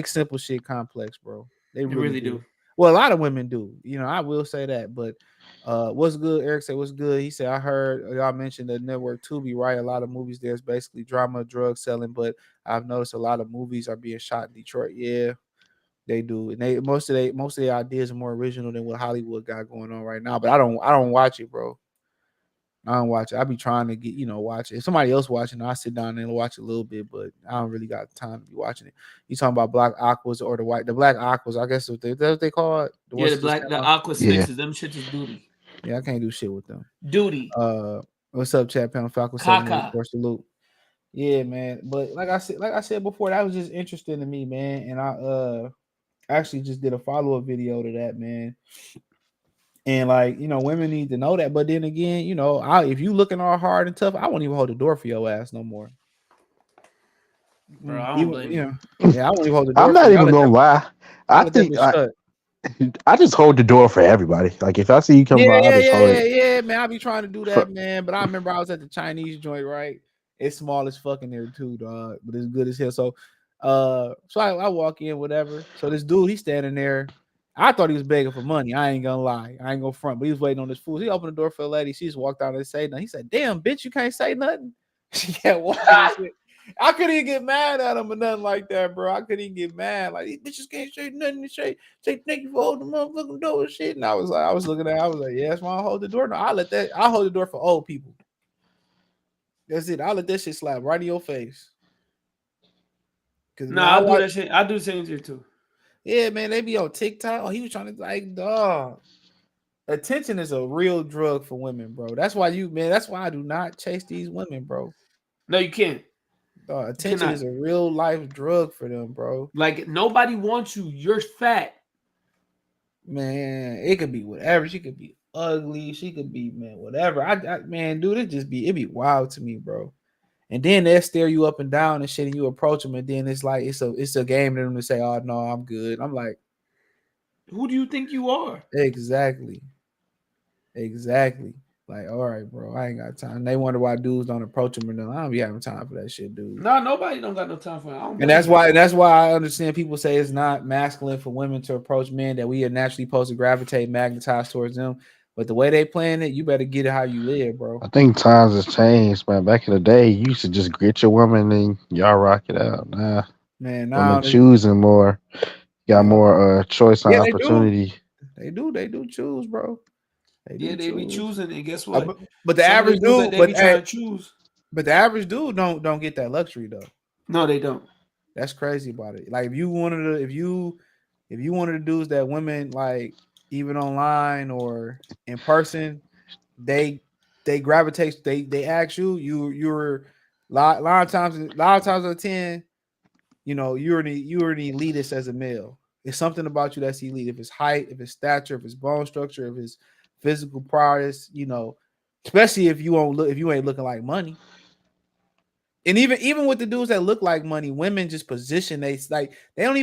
simple shit complex, bro. They They really really do. do. Well, a lot of women do. I will say that, but what's good? Eric said, "What's good?" He said, "I heard y'all mentioned the network Tubi, right? A lot of movies there's basically drama, drug selling, but I've noticed a lot of movies are being shot in Detroit. Yeah, they do, and they most of their ideas are more original than what Hollywood got going on right now. But I don't watch it, bro. I don't watch it. I be trying to watch it. If somebody else watching, I sit down and watch a little bit, but I don't really got time to be watching it. You talking about black aquas or the black aquas? I guess that's what they call it. The Yeah, ones that just came the out. aqua Yeah. sphinxes, them shits is duty. Yeah, I can't do shit with them. Duty. Uh, what's up, chat panel Falcon 78 Kaka. for salute. Yeah, man. But like I said before, that was just interesting to me, man. And I actually just did a follow-up video to that, man. And women need to know that. But then again, if you looking all hard and tough, I won't even hold the door for your ass no more. Bro, I don't Even blame you. yeah, I won't even hold the I'm door for not you. even gonna lie. I I let that think bitch shut. I just hold the door for everybody. Like if I see you come Yeah, by, I yeah, just yeah, hold yeah, it. yeah, man. I be trying to do For, that, man. But I remember I was at the Chinese joint, right? It's small as fucking there too, dog. But it's good as hell. So I walk in, whatever. So this dude, he's standing there. I thought he was begging for money. I ain't gonna lie. I ain't gonna front, but he was waiting on this food. He opened the door for the lady. She just walked out and say nothing. He said, "Damn, bitch, you can't say nothing." She kept walking and shit. I couldn't even get mad at him or nothing like that, bro. I couldn't even get mad. Like, these bitches can't say nothing to say thank you for holding the motherfucking door and shit. And I was looking at it, I was like, yeah, that's why I hold the door. No, I hold the door for old people. That's it. I let that shit slap right in your face. Cause No, man, I I do watch, that shit. I do the same shit too. yeah, man, they be on TikTok. Oh, he was trying to like dog. Attention is a real drug for women, bro. That's why that's why I do not chase these women, bro. No, you can't. You Attention is cannot. a real life drug for them, bro. Like nobody wants you. You're fat. Man, it could be whatever. She could be ugly. She could be man, whatever. Man, dude, it be wild to me, bro. And then they stare you up and down and shit, and you approach them, and then it's like it's a game to them to say, "Oh no, I'm good." I'm like, Who do you think you are? exactly, exactly. Like, all right, bro, I ain't got time. And they wonder why dudes don't approach them, and I don't be having time for that shit, dude. Nah, nobody don't got no time for it. I don't And blame you. that's why I understand people say it's not masculine for women to approach men, that we are naturally supposed to gravitate, magnetize towards them. But the way they playing it, you better get it how you live, bro. I think times has changed, man. Back in the day, you used to just get your woman and y'all rock it out. Nah, Man, women now choosing more, got yeah, more choice and yeah, they do. opportunity. They do choose, bro. They Yeah, do they be choose. choosing, and guess Uh, what? but, but the Some of the average dudes that dude, they be trying to choose. but the average dude don't get that luxury though. No, they don't. That's crazy about it. Like if you one of the dudes that women like, even online or in person, they they gravitate, they ask you, you're lot of times out of 10, you know, you're an elitist as a male. It's something about you that's elite. If it's height, if it's stature, if it's bone structure, if it's physical prowess, you know, especially if you won't look, if you ain't looking like money. And even with the dudes that look like money, women just position, they like they don't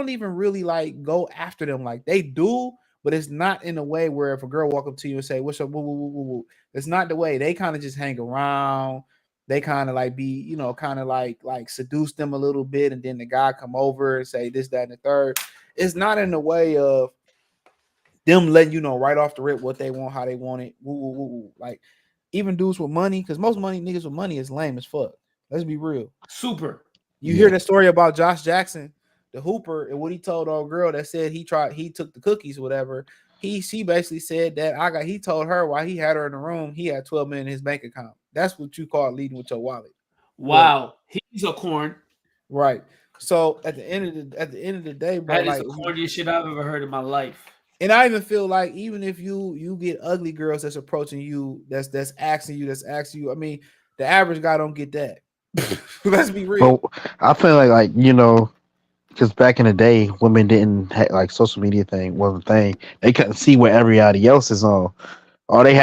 even really like go after them, like they do, but it's not in a way where if a girl walk up to you and say what's up, woo, woo, woo, woo, woo. It's not the way. They kind of just hang around. They kind of like be, you know, kind of like seduce them a little bit, and then the guy come over and say this, that, and the third. It's not in the way of them letting you know right off the rip what they want, how they want it. Woo, woo, woo, woo. Like even dudes with money, because most money niggas with money is lame as fuck. Let's be real. Super. You hear Yeah. the story about Josh Jackson, the hooper, and what he told old girl that said he took the cookies or whatever. She basically said that he told her while he had her in the room, he had 12 million in his bank account. That's what you call leading with your wallet. But Wow. He's a corn. right. So at the end of the day, bro, That is like the corniest shit I've ever heard in my life. and I even feel like even if you get ugly girls that's approaching you, that's asking you, I mean, the average guy don't get that. Let's be real. But I feel like because back in the day, women didn't like social media thing wasn't a thing. They couldn't see what everybody else is on. All they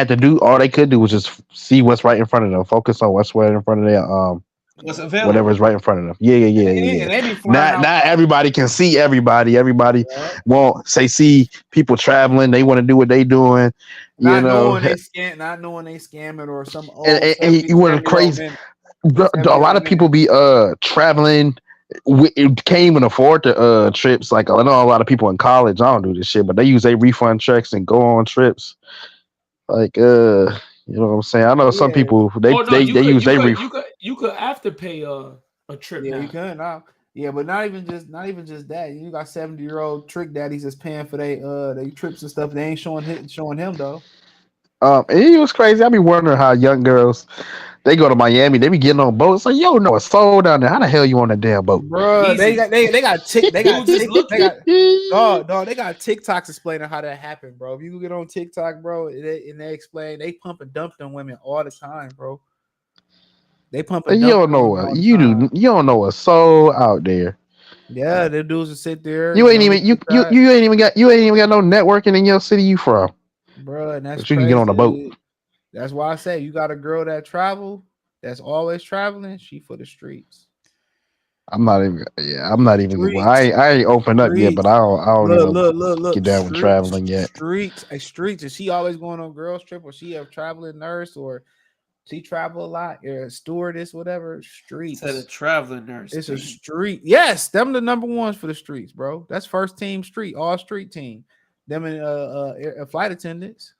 could do was just see what's right in front of them, focus on what's right in front of their What's Yeah. whatever's available? right in front of them. Yeah. And they be flying Not out. not everybody can see everybody. Everybody Yeah. won't say see people traveling. They want to do what they doing. You Not know, knowing they not knowing they scamming or some and, old and you want to 70-year-old crazy. man. A 70-year-old lot of man. people be traveling. Can't even afford the trips. Like I know a lot of people in college. I don't do this shit, but they use their refund checks and go on trips. Like you know what I'm saying? I know some Yeah. people they Oh no, they you they could use you their could ref. you could you could after pay a trip Yeah, you now. can now. Yeah, but not even just that. You got 70-year-old trick daddies that's paying for they trips and stuff. They ain't showing him though. And it was crazy. I be wondering how young girls they go to Miami. They be getting on boats. Like yo, no, it's sold down there. How the hell you on a damn boat? Bruh, Easy. Dudes is they looking. got dog, they got TikToks explaining how that happened, bro. If you get on TikTok, bro, and they explain they pump and dump them women all the time, bro. They pump and You dump don't them know women what all the you time. do. You don't know a soul out there. Yeah, the dudes will sit there and You get ain't on the even TikTok, you ain't even got no networking in your city you from. bro, and that's But you can get on a boat. crazy. That's why I say you got a girl that travel, that's always traveling. She for the streets. I'm not even well, Streets, I ain't opened up yet, but streets. I don't even get Look. down with traveling yet. Streets. And she always going on girls trip, or she a traveling nurse, or she travel a lot, or a stewardess, whatever. Said a Streets. traveling nurse. It's a Damn. street. Yes, them the number ones for the streets, bro. That's first team street, all street team. Them and flight attendants.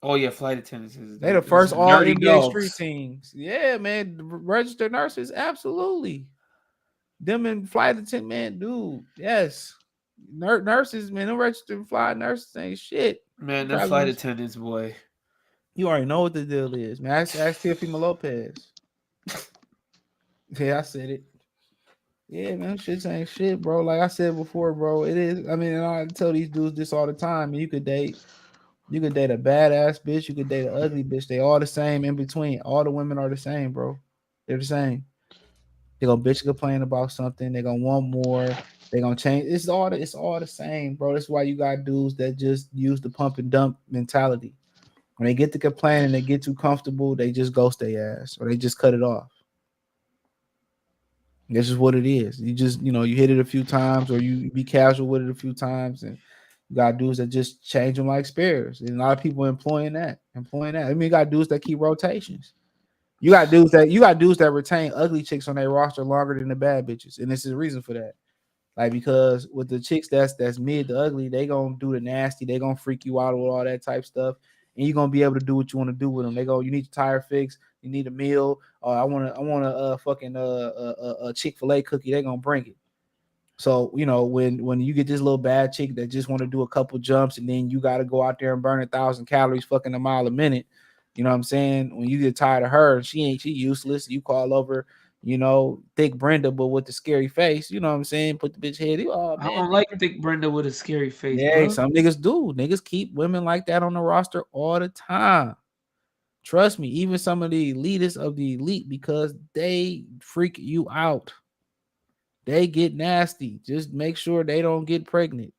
Oh yeah, flight attendants is They the those first are all nerdy NBA street dogs. teams. Yeah, man. Registered nurses, absolutely. Them and flight attendant, man, dude. Yes. Nurses, man, them registered flight nurses ain't shit. Man, them flight Traveling, attendants, boy. you already know what the deal is, man. Ask Teofimo Lopez. Yeah, I said it. Yeah, man, shit ain't shit, bro. Like I said before, bro, it is. I mean, and I tell these dudes this all the time. You could date a badass bitch, you could date an ugly bitch. They all the same in between. All the women are the same, bro. They're the same. They're gonna bitch complain about something. They're gonna want more. They're gonna change. It's all the same, bro. That's why you got dudes that just use the pump and dump mentality. When they get to complaining, they get too comfortable, they just ghost their ass or they just cut it off. This is what it is. You just, you hit it a few times or you be casual with it a few times, and you got dudes that just change them like spares. And a lot of people employing that. I mean, you got dudes that keep rotations. You got dudes that retain ugly chicks on their roster longer than the bad bitches, and this is the reason for that. Like, because with the chicks that's mid to ugly, they gonna do the nasty, they gonna freak you out with all that type stuff, and you're gonna be able to do what you want to do with them. They go, you need your tire fixed, you need a meal, or I want a fucking Chick-fil-A cookie. They gonna bring it. So when you get this little bad chick that just want to do a couple jumps, and then you got to go out there and burn 1,000 calories, fucking a mile a minute. You know what I'm saying? When you get tired of her, she useless. You call over, thick Brenda, but with the scary face. You know what I'm saying? Put the bitch head. Oh I man, don't like thick Brenda with a scary face, yeah. bro. Some niggas do. Niggas keep women like that on the roster all the time. Trust me, even some of the elitists of the elite, because they freak you out. They get nasty. Just make sure they don't get pregnant.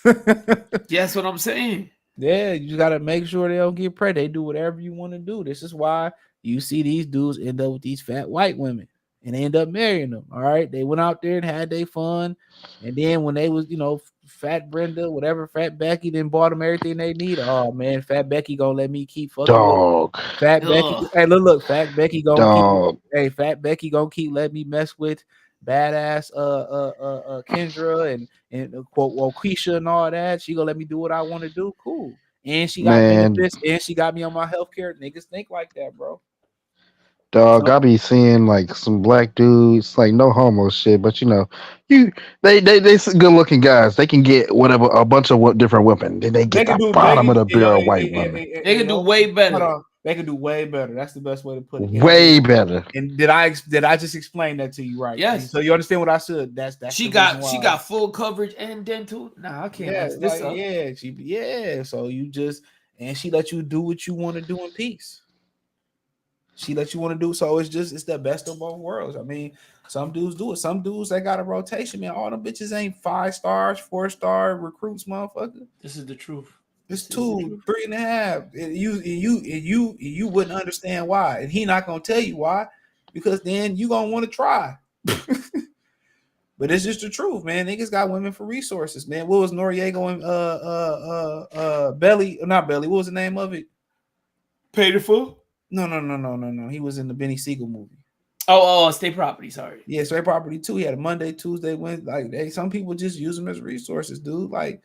That's what I'm saying. Yeah, you got to make sure they don't get pregnant. They do whatever you want to do. This is why you see these dudes end up with these fat white women and they end up marrying them. All right. They went out there and had their fun. And then when they was, fat Brenda, whatever, fat Becky, then bought them everything they need. Oh man, fat Becky gonna let me keep fucking with Dog. Fat Becky. Ugh. Hey, look, Fat Becky gonna Dog. keep. Hey, Fat Becky gonna keep letting me mess with badass Kendra and quote Keisha and all that. She gonna let me do what I want to do. Cool. And she got Man. benefits and she got me on my healthcare. Niggas think like that, bro. Dog, So I be seeing like some black dudes, like no homo shit, but they some good looking guys. They can get whatever a bunch of different women. Then they they get can the do bottom of the barrel white women. They can do way better. Hold on. They can do way better. That's the best way to put it. Way better. And did I just explain that to you right? Yes. So you understand what I said? That's She the reason got why. full coverage and dental. Nah, I can't Yeah, mess this up. yeah. So you just and she let you do what you want to do in peace. She let you want to do so. It's the best of both worlds. I mean, some dudes do it. Some dudes they got a rotation, man. All them bitches ain't 5 stars, 4-star recruits, motherfucker. This is the truth. It's 2, 3.5. And you wouldn't understand why, and he not gonna tell you why, because then you gonna want to try. But it's just the truth, man. Niggas got women for resources, man. What was Noriega and Belly? Not Belly. What was the name of it? Paid it full? No. He was in the Benny Siegel movie. Oh, State Property. Sorry. Yeah, State Property too. He had a Monday, Tuesday, Wednesday. Like, some people just use them as resources, dude. Like,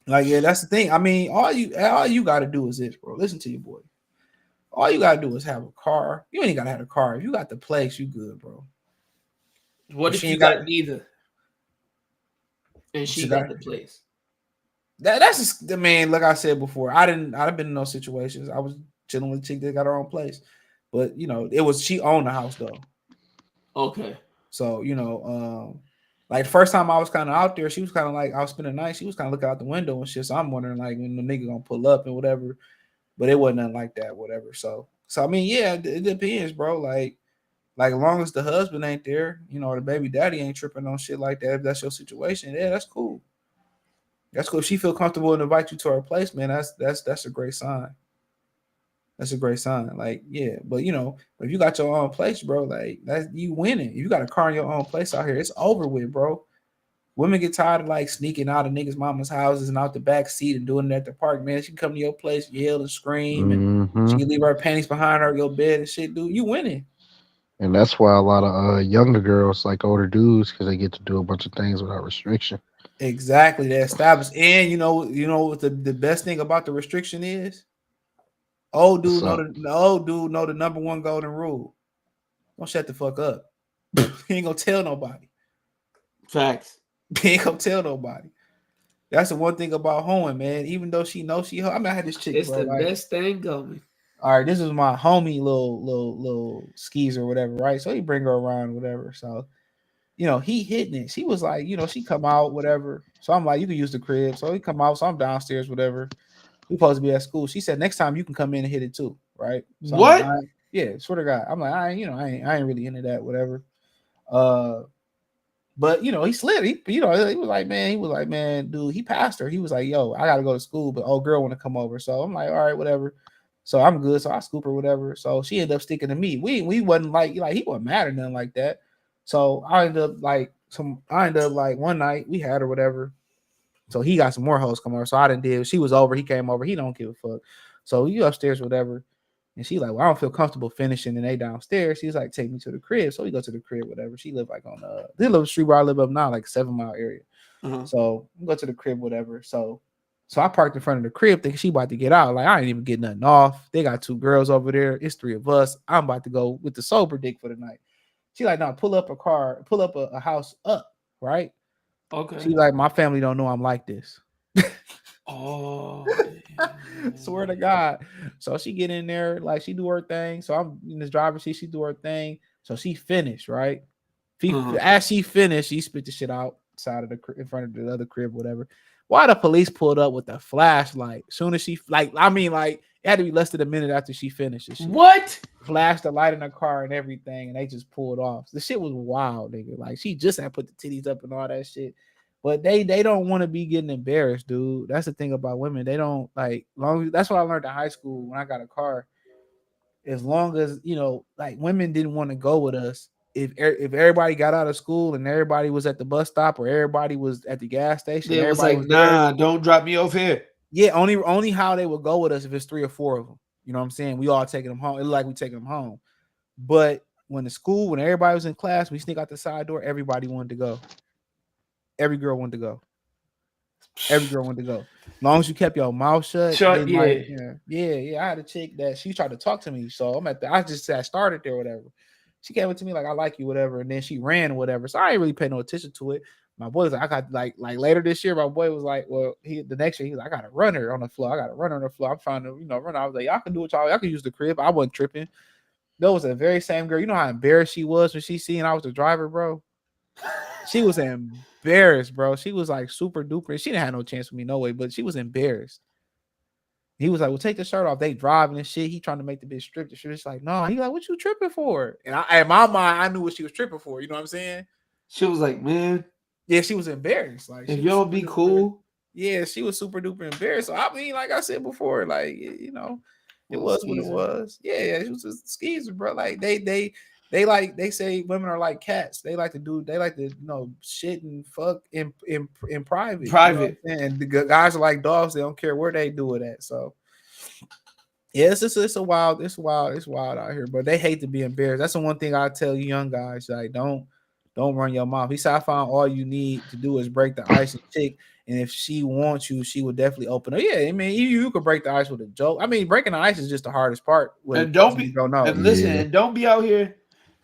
yeah, that's the thing. I mean, all you got to do is this, bro. Listen to your boy. All you got to do is have a car. You ain't got to have a car. If you got the place, you good, bro. What if you got neither? And she got the place. That's just the man. Like I said before, I've been in those situations. I was chilling with a chick that got her own place, but she owned the house though. Okay. So like the first time I was kind of out there, she was kind of like I was spending the night. She was kind of looking out the window and shit. So I'm wondering like when the nigga gonna pull up and whatever, but it wasn't nothing like that, whatever. So I mean, yeah, it depends, bro. Like as long as the husband ain't there, or the baby daddy ain't tripping on shit like that. If that's your situation, yeah, that's cool. That's cool. If she feel comfortable and invite you to her place, man, that's a great sign. That's a great sign. Like, yeah, but if you got your own place, bro, like that's you winning. If you got a car in your own place out here, it's over with, bro. Women get tired of like sneaking out of niggas' mama's houses and out the back seat and doing it at the park, man. She can come to your place, yell and scream, and she can leave her panties behind her, your bed and shit, dude. You winning. And that's why a lot of younger girls like older dudes because they get to do a bunch of things without restriction. Exactly, they established. And you know what the best thing about the restriction is? Old dude know the number one golden rule. Don't shut the fuck up. He ain't gonna tell nobody. Facts. He ain't gonna tell nobody. That's the one thing about hoeing, man. Even though she knows she, I mean, I had this chick. It's bro, the best thing going. All right, this is my homie, little skis or whatever, right? So he bring her around, whatever. So, he hitting it. She was like, she come out, whatever. So I'm like, you can use the crib. So he come out. So I'm downstairs, whatever. We supposed to be at school. She said, next time you can come in and hit it too, right? So what? I'm like, yeah, swear to God. I'm like, I ain't really into that, whatever. But he slid. He was like, man, dude, he passed her. He was like, yo, I gotta go to school, but old girl want to come over. So I'm like, all right, whatever. So I'm good. So I scoop her, whatever. So she ended up sticking to me. We wasn't like he wasn't mad or nothing like that. So I ended up like one night we had her, whatever. So he got some more hoes come over. So I didn't deal. She was over. He came over. He don't give a fuck. So you upstairs, whatever. And she like, well, I don't feel comfortable finishing. And they downstairs. She's like, take me to the crib. So we go to the crib, whatever. She lived like on this little street where I live up now, like 7 Mile area. So we go to the crib, whatever. So I parked in front of the crib thinking she about to get out. Like, I ain't even get nothing off. They got 2 girls over there. It's 3 of us. I'm about to go with the sober dick for the night. She like, no, pull up a house up, right? Okay. She like, my family don't know I'm like this. Oh, swear to God. So she get in there, like she do her thing. So I'm in this driver's seat, she do her thing. So she finished, right? As she finished, she spit the shit outside of in front of the other crib, whatever. Why the police pulled up with the flashlight? Soon as she it had to be less than a minute after she finished. What? Flashed the light in her car and everything, and they just pulled off. The shit was wild, nigga. Like she just had put the titties up and all that shit. But they don't want to be getting embarrassed, dude. That's the thing about women. They don't that's what I learned in high school when I got a car. As long as women didn't want to go with us. If everybody got out of school and everybody was at the bus stop or everybody was at the gas station, It was everybody like, nah, don't drop me off here. Yeah, only how they would go with us if it's 3 or 4 of them. You know what I'm saying? We all taking them home. It looked like we taking them home. But when everybody was in class, we sneak out the side door. Everybody wanted to go. Every girl wanted to go. Every girl wanted to go. As long as you kept your mouth shut. Yeah. I had a chick that she tried to talk to me. So I just said I started there, whatever. She came up to me like, I like you, whatever. And then she ran, whatever. So I didn't really pay no attention to it. My boy was like, I got like later this year, my boy was like, well, the next year, he was like, I got a runner on the floor. I'm trying to, run. I was like, y'all can do it, y'all can use the crib. I wasn't tripping. That was the very same girl. You know how embarrassed she was when she seen I was the driver, bro? She was embarrassed, bro. She was like super duper. She didn't have no chance with me, no way, but she was embarrassed. He was like, well, take the shirt off. They driving and shit. He trying to make the bitch strip. The shit. It's like, no. He like, what you tripping for? And in my mind, I knew what she was tripping for. You know what I'm saying? She was like, man. Yeah, she was embarrassed. Like, if y'all be cool. Yeah, she was super duper embarrassed. So I mean, like I said before, like, it was what it was. Yeah, it was a skeezer, bro. Like they say women are like cats. They like to shit and fuck in private. And the guys are like dogs. They don't care where they do it at. So yeah, it's wild out here. But they hate to be embarrassed. That's the one thing I tell you young guys. Like, don't run your mouth. He said, I found all you need to do is break the ice and chick. And if she wants you, she will definitely open up. Yeah, I mean, you could break the ice with a joke. I mean, breaking the ice is just the hardest part. And don't be out here.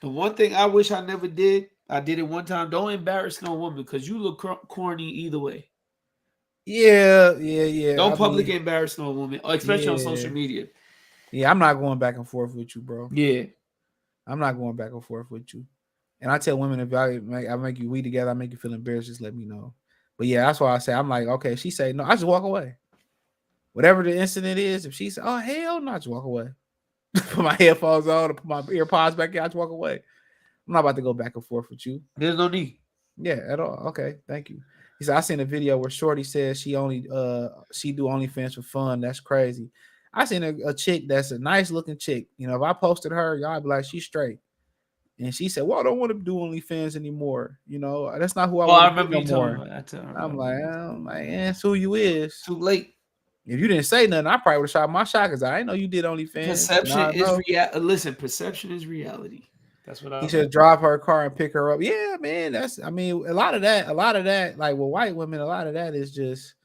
The one thing I wish I never did, I did it one time. Don't embarrass no woman because you look corny either way. Yeah. Don't publicly embarrass no woman, especially on social media. Yeah, I'm not going back and forth with you, bro. Yeah, I'm not going back and forth with you. And I tell women, if I make you weed together, I make you feel embarrassed, just let me know. But yeah, that's why I say, I'm like, okay, she say no, I just walk away. Whatever the incident is, if she say, oh, hell no, I just walk away. Put my headphones on, put my ear pods back in, I just walk away. I'm not about to go back and forth with you. There's no need. Yeah, at all. Okay, thank you. He said, I seen a video where Shorty says she do OnlyFans for fun. That's crazy. I seen a chick that's a nice looking chick. If I posted her, y'all be like, she's straight. And she said, well, I don't want to do OnlyFans anymore. That's not who I want to be no more. I'm like, that's who you is. Too late. If you didn't say nothing, I probably would have shot my shot because I didn't know you did OnlyFans. Perception is reality. That's what he said. Drive her car and pick her up. Yeah, man. A lot of that, like with white women, a lot of that is just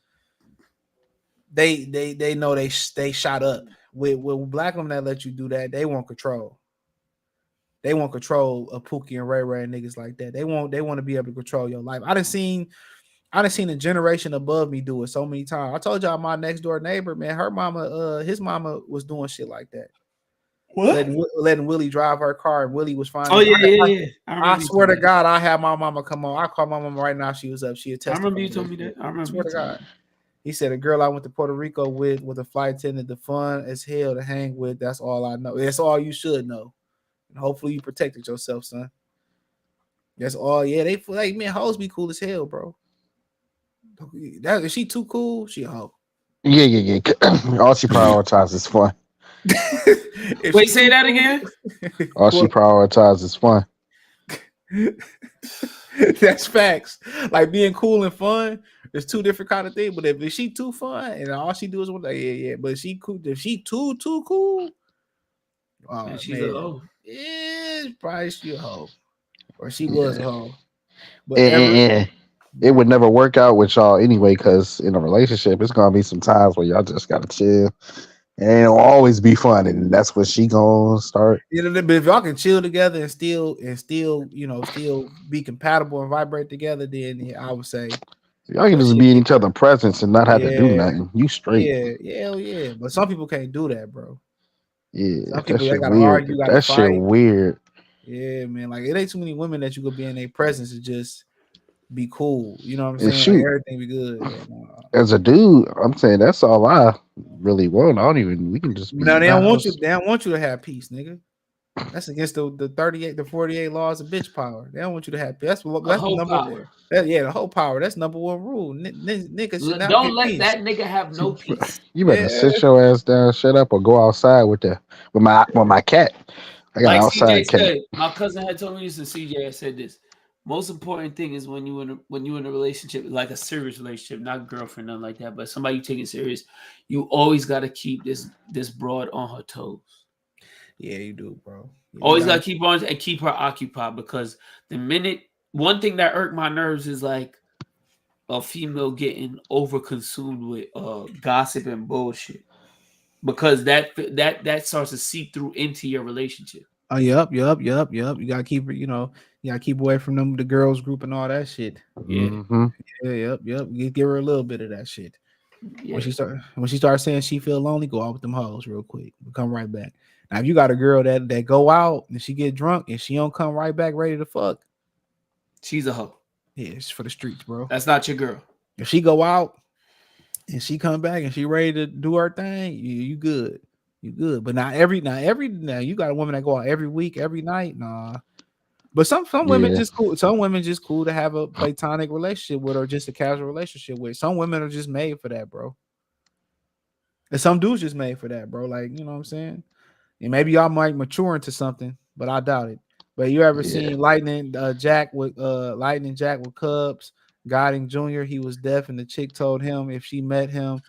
they know they shot up. With black women that let you do that, they want control. They want control of Pookie and Ray Ray and niggas like that. They want to be able to control your life. I done seen a generation above me do it so many times. I told y'all my next door neighbor, man, her mama, his mama was doing shit like that. What? Letting Willie drive her car, and Willie was fine. Oh yeah. I swear to God, I had my mama come on. I called my mama right now. She was up. She attested. I remember you told me that. I swear to God. He said a girl I went to Puerto Rico with a flight attendant, the fun as hell to hang with. That's all I know. That's all you should know. And hopefully you protected yourself, son. That's all. Yeah, they feel like man, hoes be cool as hell, bro. That is she too cool? She a hoe. Yeah. All she prioritizes is fun. If Wait, she say too that cool, again. All she prioritizes is fun. that's facts. Like being cool and fun, there's two different kind of things. But if she too fun and all she do is like, yeah. But she cool. If she too cool, Man, she's a man, hoe. yeah, probably she a hoe or she was a Yeah. hoe. But And it would never work out with y'all anyway, because in a relationship, it's gonna be some times where y'all just gotta chill. And it'll always be fun, and that's what she gonna start. you know, but if y'all can chill together and still, still be compatible and vibrate together, then yeah, I would say, Y'all can but just shit, be in each other's presence and not have to do yeah, nothing. You straight. yeah, hell yeah. But some people can't do that, bro. Yeah, Some that people they shit gotta weird. argue, gotta That shit fight. weird. Yeah, man. Like it ain't too many women that you could be in their presence and just be cool. You know what I'm And saying? Like shoot, everything be good. Yeah, no. as a dude, I'm saying that's all I really want. I don't even. We can just be No, in they the don't want you. house. They don't want you to have peace, nigga. That's against the 38, the 48 laws of bitch power. They don't want you to have peace. A That's the hoe number. power. Yeah, the whole power. That's number one rule. Niggas should not Don't get let peace. that nigga have no peace. You better Yeah, sit your ass down, shut up, or go outside with my cat. I got an Like CJ outside cat. said, my cousin had told me this, and CJ had said this. Most important thing is when you in a relationship, like a serious relationship, not girlfriend, nothing like that, but somebody you taking serious. You always got to keep this broad on her toes. yeah, you do, bro. Yeah, you Always got got to keep on and keep her occupied, because the minute one thing that irked my nerves is like a female getting over consumed with gossip and bullshit, because that starts to seep through into your relationship. Oh, yep. You gotta keep it. You gotta keep away from them, the girls group and all that shit. Yeah, Hmm. Yeah, yep. Give her a little bit of that shit. yeah. When she starts saying she feel lonely, go out with them hoes real quick. We'll come right back. Now, if you got a girl that go out and she get drunk and she don't come right back ready to fuck, She's a hoe. yeah, it's for the streets, bro. That's not your girl. If she go out and she come back and she ready to do her thing, you good. You good. But now you got a woman that go out every week, every night. Nah. But some women Yeah, just cool. Some women just cool to have a platonic relationship with or just a casual relationship with. Some women are just made for that, bro. And some dudes just made for that, bro. Like, you know what I'm saying? And maybe y'all might mature into something, but I doubt it. But you ever yeah, seen Lightning Jack with Cubs, guiding Junior? He was deaf, and the chick told him if she met him,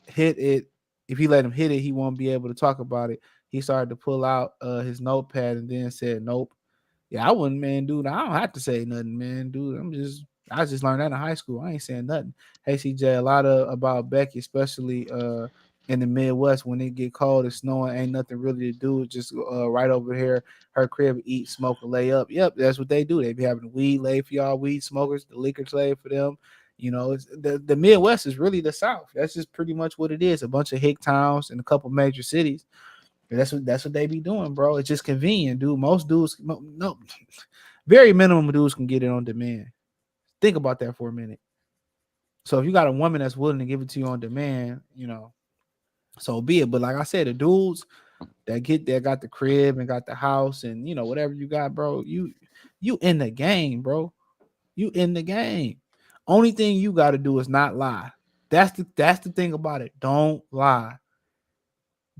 hit it. If he let him hit it, he won't be able to talk about it. He started to pull out his notepad and then said, "Nope." Yeah, I wouldn't, man, dude. I don't have to say nothing, man, dude. I just learned that in high school. I ain't saying nothing. Hey, CJ, a lot of about Becky, especially in the Midwest when it get cold and snowing, ain't nothing really to do. Just right over here, her crib, eat, smoke, and lay up. Yep, that's what they do. They be having weed lay for y'all, weed smokers, the liquor lay for them. It's the Midwest is really the South. That's just pretty much what it is. A bunch of hick towns and a couple major cities. That's what they be doing, bro. It's just convenient, dude. Most dudes, no, very minimum dudes can get it on demand. Think about that for a minute. So if you got a woman that's willing to give it to you on demand, so be it. But like I said, the dudes that got the crib and got the house and whatever you got, bro, you in the game, bro. You in the game. Only thing you got to do is not lie. That's the thing about it. Don't lie.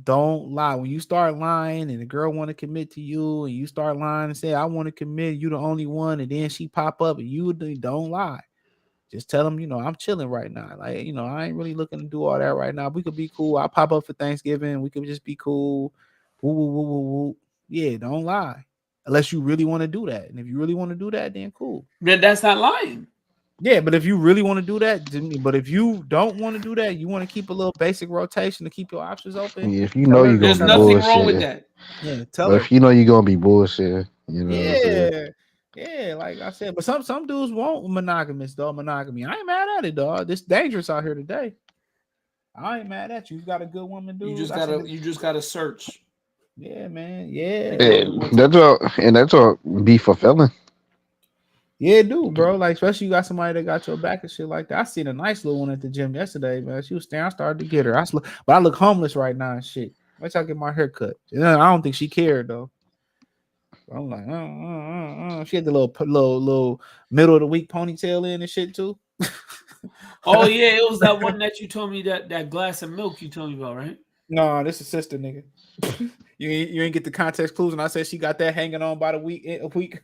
Don't lie. When you start lying and the girl want to commit to you and you start lying and say, I want to commit, you the only one, and then she pop up and you don't lie. Just tell them, I'm chilling right now. Like, I ain't really looking to do all that right now. We could be cool. I'll pop up for Thanksgiving. We could just be cool. Woo, woo, woo, woo, woo. Yeah, don't lie. Unless you really want to do that. And if you really want to do that, then cool. Then that's not lying. Yeah, but if you really want to do that, but if you don't want to do that, you want to keep a little basic rotation to keep your options open. if you Tell know her, you're gonna There's be tell her, nothing wrong with bullshitting, that. yeah, tell but her, if you know you're gonna be bullshitting, you know what I'm saying? yeah, yeah. Like I said, but some dudes want monogamous, dog. Monogamy. I ain't mad at it, dog. It's dangerous out here today. I ain't mad at you. You got a good woman, dude. You just gotta search. Yeah, man. Yeah, That's all be fulfilling. yeah, dude, bro. Like, especially you got somebody that got your back and shit like that. I seen a nice little one at the gym yesterday, man. She was staring. I started to get her. But I look homeless right now and shit. Wait till I get my hair cut. Yeah, I don't think she cared though. I'm like, she had the little middle of the week ponytail in and shit too. Oh yeah, it was that one that you told me that glass of milk you told me about, right? No, this is sister, nigga. You ain't get the context clues, and I said she got that hanging on by the week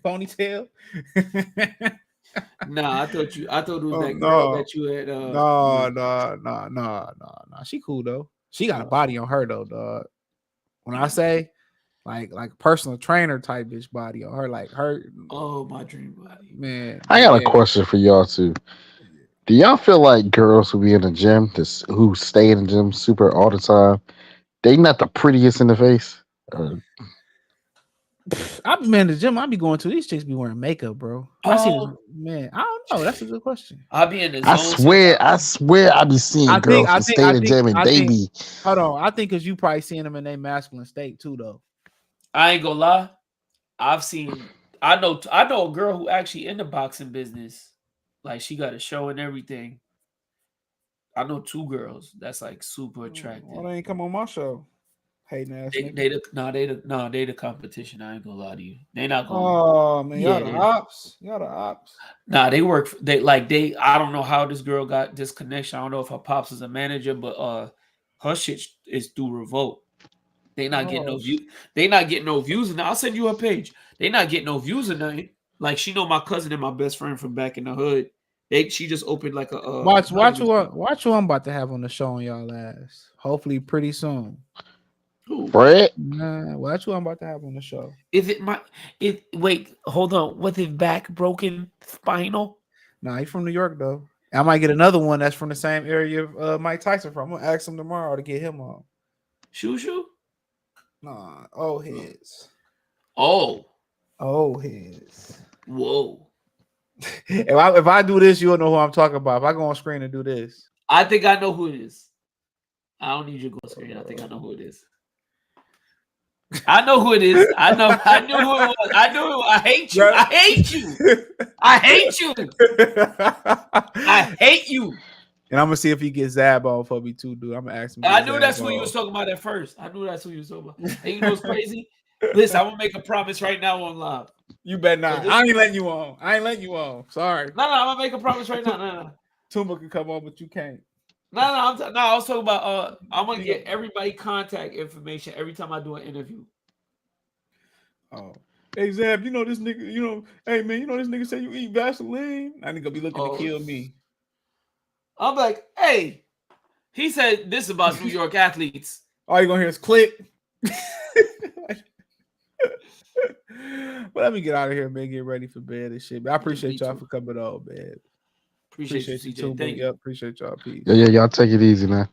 ponytail. Nah, I thought it was that girl no, that you had. no. She cool though. She got a body on her though, dog. When I say like personal trainer type bitch body on her, like her. Oh, my dream body, Man. I got a question for y'all too. Do y'all feel like girls who be in the gym, who stay in the gym super all the time, they not the prettiest in the face? I've been in the gym. I be going to these chicks be wearing makeup, bro. I see this, man. I don't know. That's a good question. I'll be in the I zone. swear, I be seeing girls who stay in the gym and they be. Hold on, I think because you probably seeing them in their masculine state too, though. I ain't gonna lie. I know a girl who actually in the boxing business. Like she got a show and everything. I know 2 girls that's like super attractive. Well, they ain't come on my show. Hating ass nigga. They the competition. I ain't gonna lie to you. They not going. Oh man, y'all the ops. Y'all the ops. Nah, they work. I don't know how this girl got this connection. I don't know if her pops is a manager, but her shit is through Revolt. They not getting no views. They not getting no views. And I'll send you her page. They not getting no views or nothing. Like she know my cousin and my best friend from back in the hood. She just opened like a watch who I'm about to have on the show on y'all ass. Hopefully pretty soon. Fred? Nah, watch who I'm about to have on the show. Wait, hold on. Was his back broken spinal? Nah, he's from New York though. I might get another one that's from the same area Mike Tyson from. I'm gonna ask him tomorrow to get him on. Shoo? Nah, old heads. Oh. Old heads. Whoa. If I do this, you'll know who I'm talking about. If I go on screen and do this. I think I know who it is. I don't need you to go on screen. I think I know who it is. I know who it is. I knew who it was. I knew it. I hate you. I hate you. I hate you. I hate you. And I'm gonna see if he gets Zab on for me too, dude. I'm gonna ask him. I knew that's what you was talking about at first. I knew that's what you was talking about. And you know what's crazy? Listen, I'm gonna make a promise right now on live. You better not. I ain't letting you on. Sorry. No, I'm gonna make a promise right now. No. Tumba can come on, but you can't. No. I was talking about. I'm gonna get everybody contact information every time I do an interview. Oh, hey Zab, you know this nigga. Hey man, this nigga say you eat Vaseline. I nigga be looking to kill me. I'm like, hey, he said this about New York athletes. All you gonna hear is click. But let me get out of here, man. Get ready for bed and shit. But I appreciate y'all for coming on, man. Appreciate you, CJ. Thank you. Yep, appreciate y'all. Peace. Yeah, y'all take it easy, man.